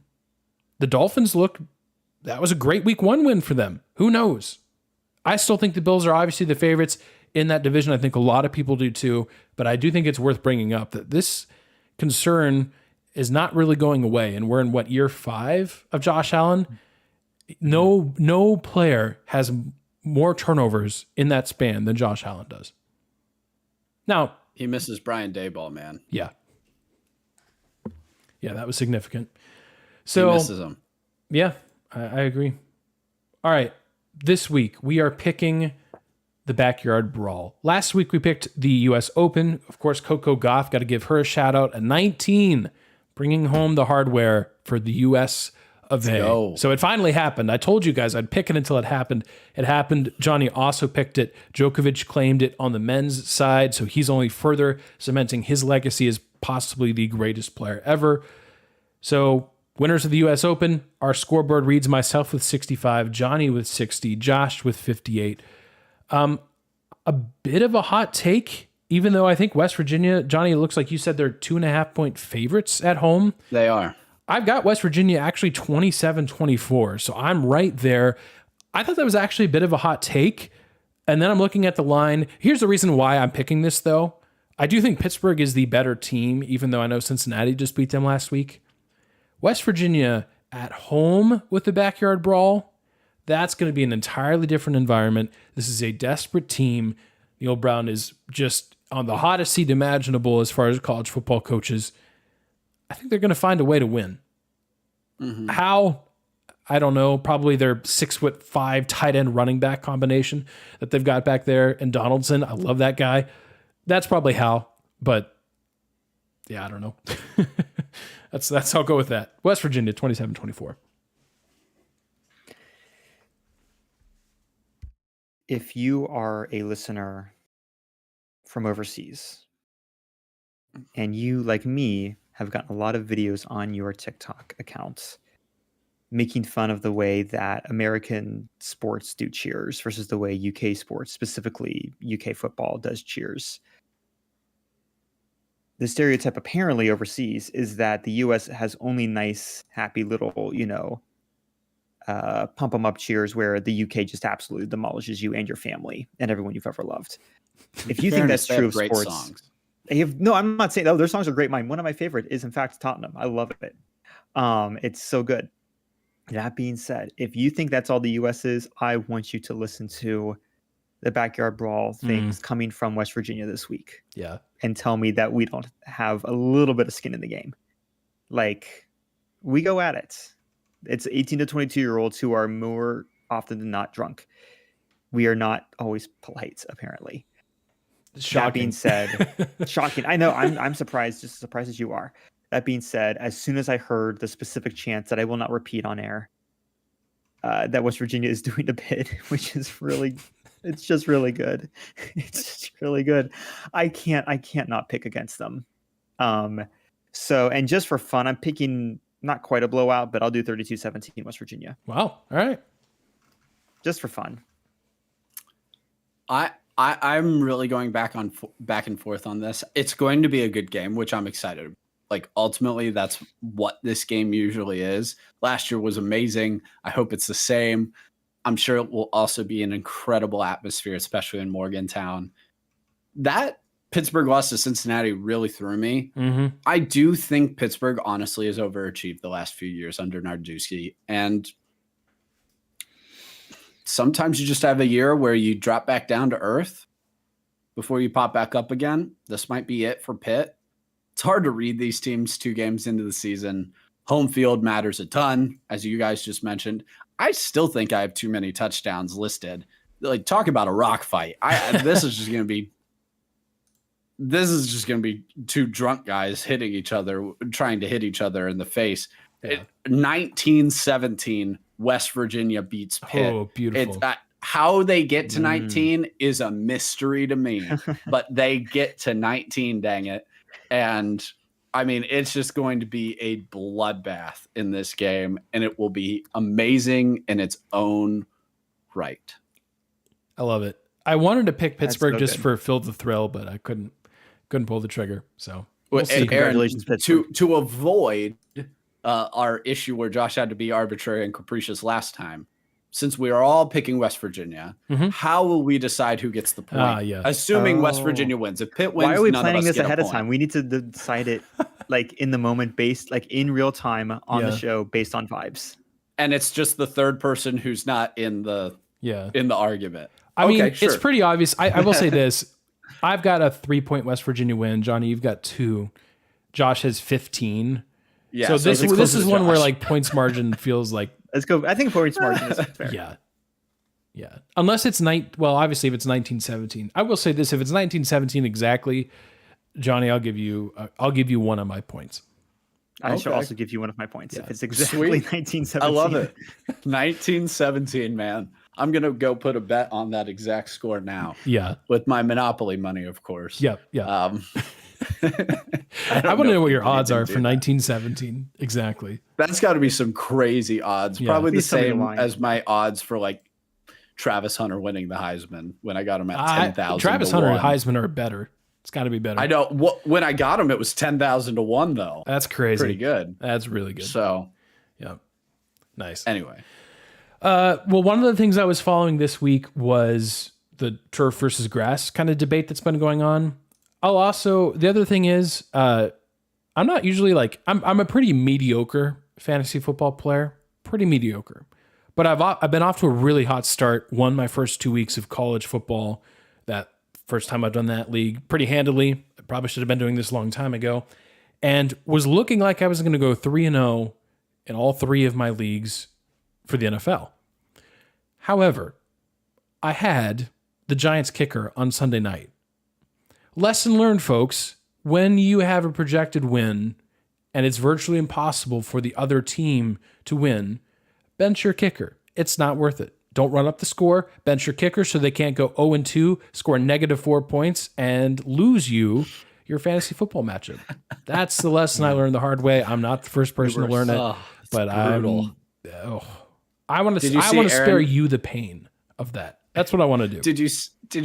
The Dolphins that was a great week 1 win for them. Who knows? I still think the Bills are obviously the favorites in that division. I think a lot of people do too, but I do think it's worth bringing up that this concern is not really going away. And we're in year 5 of Josh Allen? No player has more turnovers in that span than Josh Allen does. Now, He misses Brian Daboll, man. Yeah. Yeah, that was significant. So he misses him. Yeah, I agree. All right. This week, we are picking the Backyard Brawl. Last week, we picked the U.S. Open. Of course, Coco Gauff, got to give her a shout out. A 19, bringing home the hardware for the U.S. of A. So it finally happened. I told you guys I'd pick it until it happened. It happened. Johnny also picked it. Djokovic claimed it on the men's side, so he's only further cementing his legacy as possibly the greatest player ever. So winners of the U.S. Open, our scoreboard reads myself with 65, Johnny with 60, Josh with 58. A bit of a hot take, even though I think West Virginia, Johnny, it looks like you said they're 2.5-point favorites at home. They are. I've got West Virginia actually 27-24, so I'm right there. I thought that was actually a bit of a hot take, and then I'm looking at the line. Here's the reason why I'm picking this, though. I do think Pittsburgh is the better team, even though I know Cincinnati just beat them last week. West Virginia at home with the Backyard Brawl, that's going to be an entirely different environment. This is a desperate team. Neil Brown is just on the hottest seat imaginable as far as college football coaches. I think they're going to find a way to win. Mm-hmm. How? I don't know. Probably their 6'5" tight end running back combination that they've got back there. And Donaldson, I love that guy. That's probably how. But yeah, I don't know. That's I'll go with that. West Virginia 27-24. If you are a listener from overseas and you, like me, have gotten a lot of videos on your TikTok accounts making fun of the way that American sports do cheers versus the way UK sports, specifically UK football, does cheers. The stereotype apparently overseas is that the US has only nice, happy little, pump 'em up cheers where the UK just absolutely demolishes you and your family and everyone you've ever loved. If you think that's true of sports, songs. No, I'm not saying their songs are great. One of my favorite is in fact Tottenham. I love it. It's so good. That being said, if you think that's all the US is, I want you to listen to the Backyard Brawl things coming from West Virginia this week. Yeah. And tell me that we don't have a little bit of skin in the game. Like, we go at it. It's 18 to 22-year-olds who are more often than not drunk. We are not always polite, apparently. Shocking. That being said, shocking. I know, I'm surprised, just as surprised as you are. That being said, as soon as I heard the specific chants that I will not repeat on air, that West Virginia is doing a bid, which is really... It's just really good. It's just really good. I can't not pick against them. So, and just for fun, I'm picking not quite a blowout, but I'll do 32-17 West Virginia. Wow. All right. Just for fun. I'm really going back and forth on this. It's going to be a good game, which I'm excited about. Like, ultimately, that's what this game usually is. Last year was amazing. I hope it's the same. I'm sure it will also be an incredible atmosphere, especially in Morgantown. That Pittsburgh loss to Cincinnati really threw me. Mm-hmm. I do think Pittsburgh honestly has overachieved the last few years under Narduzzi. And sometimes you just have a year where you drop back down to earth before you pop back up again. This might be it for Pitt. It's hard to read these teams 2 games into the season. Home field matters a ton, as you guys just mentioned. I still think I have too many touchdowns listed. Like, talk about a rock fight. This is just going to be 2 drunk guys hitting each other, trying to hit each other in the face. Yeah. 19-17, West Virginia beats Pitt. Oh, beautiful. How they get to 19 is a mystery to me, but they get to 19, dang it. And I mean, it's just going to be a bloodbath in this game, and it will be amazing in its own right. I love it. I wanted to pick Pittsburgh just for Phil the Thrill, but I couldn't pull the trigger. So we'll see. Congratulations, Pittsburgh. To avoid our issue where Josh had to be arbitrary and capricious last time, since we are all picking West Virginia, how will we decide who gets the point? Assuming West Virginia wins. If Pitt wins, why are we planning this ahead of time? We need to decide it like in the moment, based like in real time on the show, based on vibes. And it's just the third person who's not in the argument. I mean, it's pretty obvious. I will say this: I've got a 3-point West Virginia win. Johnny, you've got 2. Josh has 15. Yeah. So this is one where like points margin feels like. Let's go. I think points margin is fair. Yeah. Yeah. Unless it's obviously if it's 1917. I will say this: if it's 1917 exactly, Johnny, I'll give you one of my points. I shall also give you one of my points if it's exactly 1917. I love it. 1917, man. I'm gonna go put a bet on that exact score now. Yeah, with my Monopoly money, of course. Yeah. I want to know what your odds are for 1917 exactly. That's got to be some crazy odds. Probably the same as my odds for like Travis Hunter winning the Heisman when I got him at 10,000. Travis Hunter and Heisman are better. It's got to be better. I know. When I got him, it was 10,000 to 1 though. That's crazy. Pretty good. That's really good. So, yeah, nice. Anyway, well, one of the things I was following this week was the turf versus grass kind of debate that's been going on. The other thing is, I'm not usually like I'm a pretty mediocre fantasy football player, pretty mediocre. But I've been off to a really hot start. Won my first 2 weeks of college football. That first time I've done that league pretty handily. I probably should have been doing this a long time ago, and was looking like I was going to go 3-0 in all 3 of my leagues for the NFL. However, I had the Giants kicker on Sunday night. Lesson learned, folks. When you have a projected win and it's virtually impossible for the other team to win, bench your kicker. It's not worth it. Don't run up the score. Bench your kicker so they can't go 0-2, score -4 points, and lose your fantasy football matchup. That's the lesson I learned the hard way. I'm not the first person to learn it, but I want to spare you the pain of that. That's what I want to do. Did you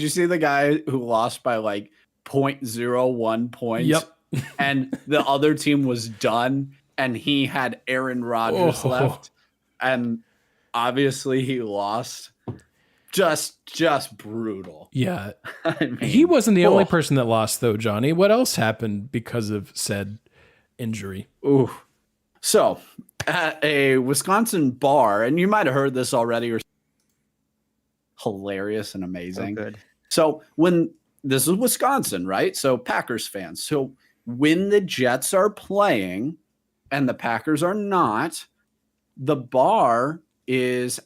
see the guy who lost by like 0.01 points? Yep. And the other team was done, and he had Aaron Rodgers left, and obviously he lost. Just brutal. Yeah. I mean, he wasn't the only person that lost, though, Johnny. What else happened because of said injury? Ooh. So, at a Wisconsin bar, and you might have heard this already, or hilarious and amazing. Oh, good. So, when this is Wisconsin, right? So, Packers fans. So, when the Jets are playing and the Packers are not, the bar is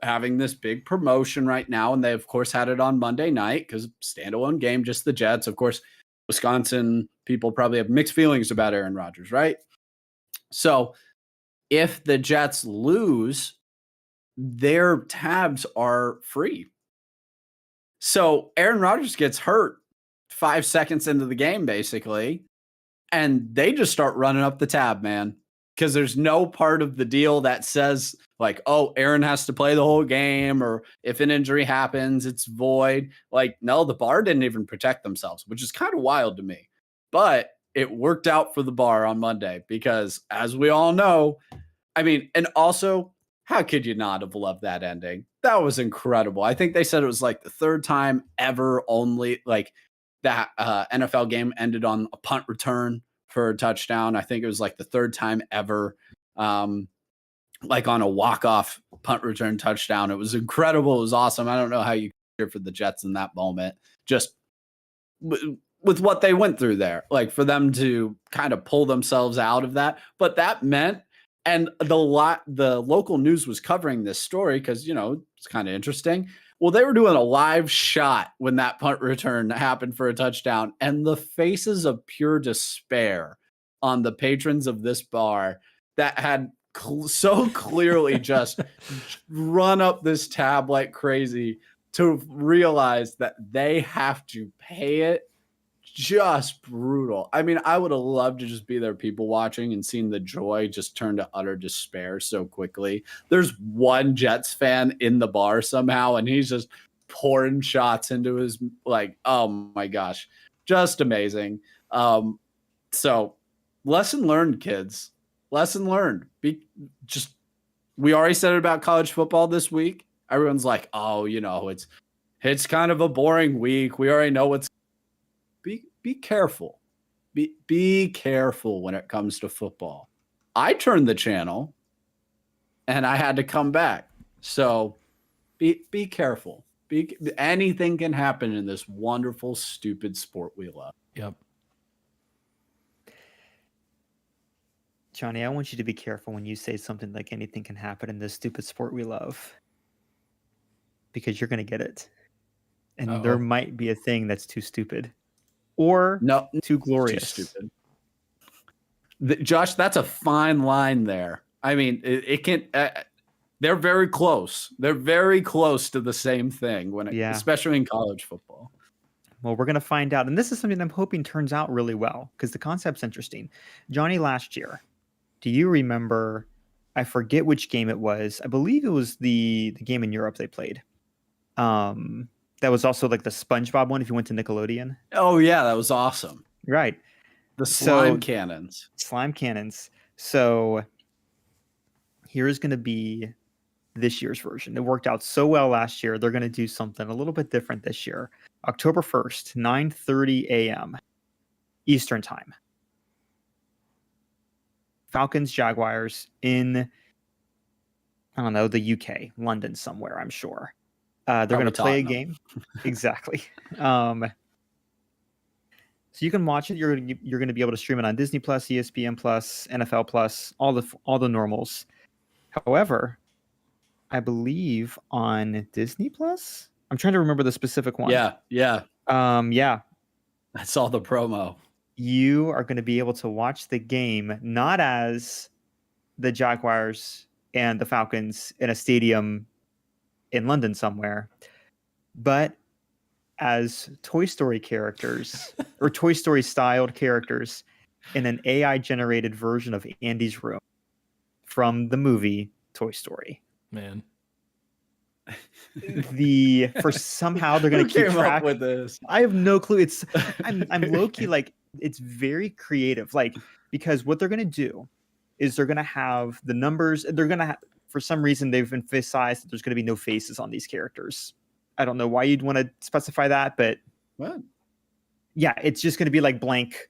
having this big promotion right now. And they, of course, had it on Monday night because standalone game, just the Jets. Of course, Wisconsin people probably have mixed feelings about Aaron Rodgers, right? So if the Jets lose, their tabs are free. So Aaron Rodgers gets hurt 5 seconds into the game, basically, and they just start running up the tab, man, because there's no part of the deal that says like, oh, Aaron has to play the whole game, or if an injury happens, it's void. Like, no, the bar didn't even protect themselves, which is kind of wild to me. But it worked out for the bar on Monday because, as we all know, I mean, and also, how could you not have loved that ending? That was incredible. I think they said it was like the third time ever only like that NFL game ended on a punt return for a touchdown. I think it was like the third time ever, like on a walk-off punt return touchdown. It was incredible. It was awesome. I don't know how you cheer for the Jets in that moment, just with what they went through there, like for them to kind of pull themselves out of that. But that meant, and the local news was covering this story because, you know, it's kind of interesting. Well, they were doing a live shot when that punt return happened for a touchdown, and the faces of pure despair on the patrons of this bar that had so clearly just run up this tab like crazy to realize that they have to pay it. Just brutal. I mean, I would have loved to just be there people watching and seeing the joy just turn to utter despair so quickly. There's one Jets fan in the bar somehow, and he's just pouring shots into his, like, oh my gosh, just amazing. So lesson learned, kids. Lesson learned. We already said it about college football this week. Everyone's like, oh, you know, it's kind of a boring week. We already know what's. Be careful. Be careful when it comes to football. I turned the channel and I had to come back. So be careful. Anything can happen in this wonderful, stupid sport we love. Yep. Johnny, I want you to be careful when you say something like anything can happen in this stupid sport we love, because you're going to get it. And there might be a thing that's too stupid or too glorious. Too stupid. Josh, that's a fine line there. I mean, it can. They're very close. They're very close to the same thing especially in college football. Well, we're going to find out. And this is something I'm hoping turns out really well because the concept's interesting. Johnny, last year, do you remember? I forget which game it was. I believe it was the game in Europe they played. That was also like the SpongeBob one if you went to Nickelodeon. Oh, yeah. That was awesome. Right. The slime cannons. Slime cannons. So here's going to be this year's version. It worked out so well last year. They're going to do something a little bit different this year. October 1st, 9:30 a.m. Eastern time. Falcons, Jaguars in, I don't know, the UK, London somewhere, I'm sure. They're going to play a game. Exactly. So you can watch it. You're going to be able to stream it on Disney Plus, ESPN Plus, NFL Plus, all the normals. However, I believe on Disney Plus, I'm trying to remember the specific one. Yeah. Yeah. I saw the promo. You are going to be able to watch the game not as the Jaguars and the Falcons in a stadium in London somewhere, but as Toy Story characters or Toy Story styled characters in an AI generated version of Andy's room from the movie Toy Story. Man. Somehow they're going to keep track with this. I have no clue. I'm low-key like, it's very creative, like, because what they're going to do is they're going to have the numbers. They're going to have, for some reason, they've emphasized that there's going to be no faces on these characters. I don't know why you'd want to specify that, but what? Yeah, it's just going to be like blank,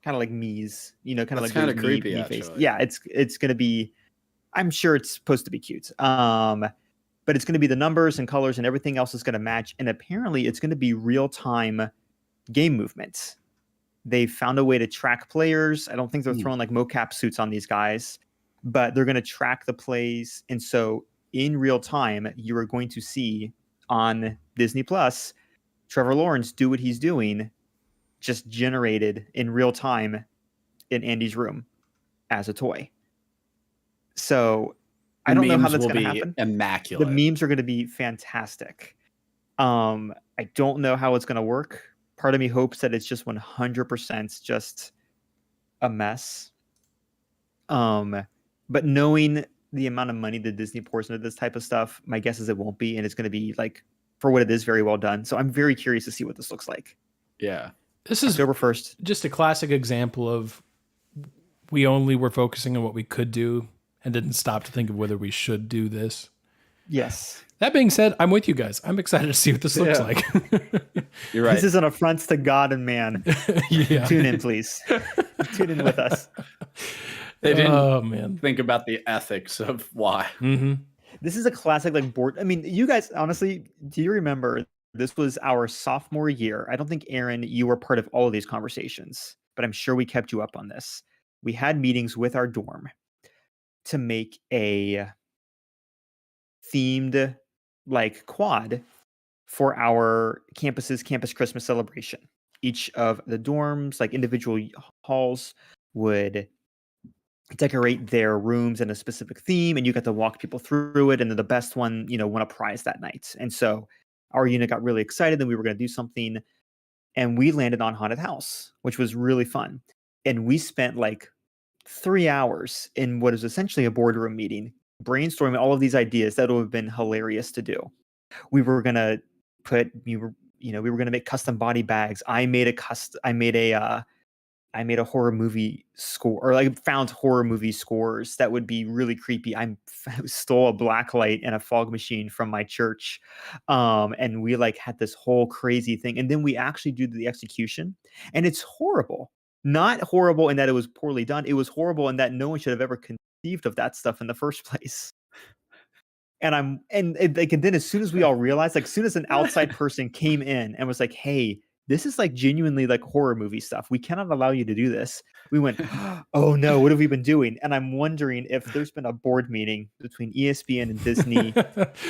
kind of like me's, kind of like kind of creepy. Me face. Yeah, it's going to be. I'm sure it's supposed to be cute. But it's going to be the numbers and colors and everything else is going to match. And apparently, it's going to be real time game movements. They've found a way to track players. I don't think they're throwing like mocap suits on these guys, but they're going to track the plays. And so in real time, you are going to see on Disney Plus, Trevor Lawrence do what he's doing, just generated in real time in Andy's room as a toy. So I don't know how that's going to happen. Immaculate. The memes are going to be fantastic. I don't know how it's going to work. Part of me hopes that it's just 100% just a mess. But knowing the amount of money that Disney pours into this type of stuff, my guess is it won't be, and it's going to be like, for what it is, very well done. So I'm very curious to see what this looks like. Yeah. This is October 1st. Just a classic example of we only were focusing on what we could do and didn't stop to think of whether we should do this. Yes. That being said, I'm with you guys. I'm excited to see what this looks like. You're right. This is an affront to God and man. Yeah. Tune in, please. Tune in with us. They didn't think about the ethics of why. Mm-hmm. This is a classic like board. I mean, you guys, honestly, do you remember this was our sophomore year? I don't think, Aaron, you were part of all of these conversations, but I'm sure we kept you up on this. We had meetings with our dorm to make a themed like quad for our campus Christmas celebration. Each of the dorms, like individual halls, would decorate their rooms in a specific theme, and you got to walk people through it, and then the best one, won a prize that night. And so our unit got really excited that we were going to do something, and we landed on Haunted House, which was really fun. And we spent like 3 hours in what is essentially a boardroom meeting, brainstorming all of these ideas that would have been hilarious to do. We were going to we were going to make custom body bags. I made a horror movie score, or like found horror movie scores that would be really creepy. I stole a black light and a fog machine from my church. And we like had this whole crazy thing. And then we actually do the execution, and it's horrible. Not horrible in that it was poorly done. It was horrible in that no one should have ever conceived of that stuff in the first place. And then as soon as we all realized, like as soon as an outside person came in and was like, hey, this is like genuinely like horror movie stuff. We cannot allow you to do this. We went, oh no, what have we been doing? And I'm wondering if there's been a board meeting between ESPN and Disney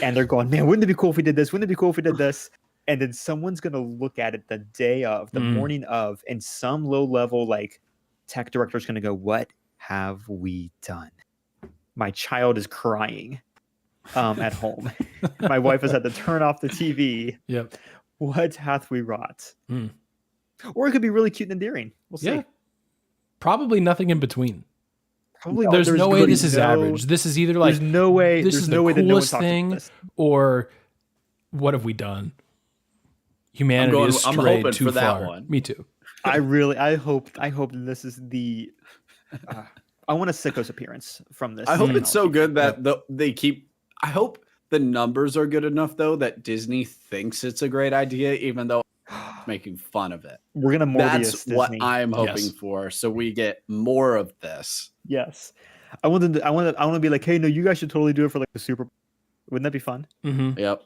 and they're going, man, wouldn't it be cool if we did this? Wouldn't it be cool if we did this? And then someone's going to look at it the day of, the morning of, and some low level like tech director is going to go, what have we done? My child is crying at home. My wife has had to turn off the TV. Yep. What hath we wrought? Or it could be really cute and endearing. We'll see. Yeah. Probably nothing in between. Probably there's no way this is average. This is either like there's no way this there's is no the way coolest that no one thing, talks about this. or what have we done? Humanity is strayed hoping too for that far. one. Me too. I hope that this is the I want a Sickos appearance from this. I hope it's so good that they keep. I hope the numbers are good enough though that Disney thinks it's a great idea, even though making fun of it. We're gonna Morbius That's Disney. what I'm hoping for, so we get more of this. Yes, I want to be like, hey, no, you guys should totally do it for like the Super. Wouldn't that be fun? Mm-hmm. Yep.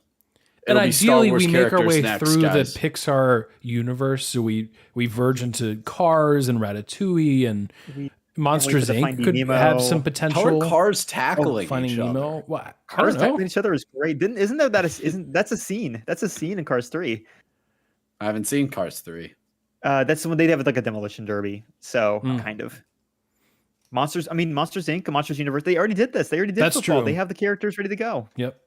And It'll be Star ideally, Wars we make our way next, through guys. the Pixar universe, so we verge into Cars and Ratatouille and Monsters Inc. could have some potential. How are Cars tackling Finding each Nemo? other? What? Cars tackling each other is great. That's a scene? That's a scene in Cars 3. I haven't seen Cars 3. That's when they'd have like a demolition derby. So kind of. Monsters Inc., Monsters Universe, they already did this. They already did That's football. true. They have the characters ready to go. Yep.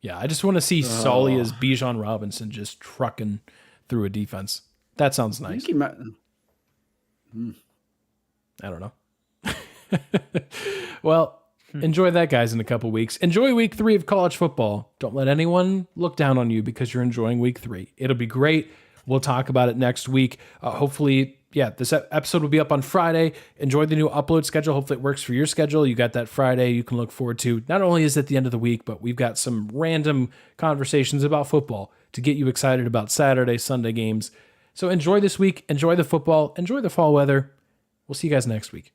Yeah, I just want to see Sully as Bijan Robinson just trucking through a defense. That sounds nice. I don't know. Well, enjoy that, guys, in a couple weeks. Enjoy week 3 of college football. Don't let anyone look down on you because you're enjoying week 3. It'll be great. We'll talk about it next week. Hopefully, this episode will be up on Friday. Enjoy the new upload schedule. Hopefully it works for your schedule. You got that Friday you can look forward to. Not only is it the end of the week, but we've got some random conversations about football to get you excited about Saturday, Sunday games. So enjoy this week. Enjoy the football. Enjoy the fall weather. We'll see you guys next week.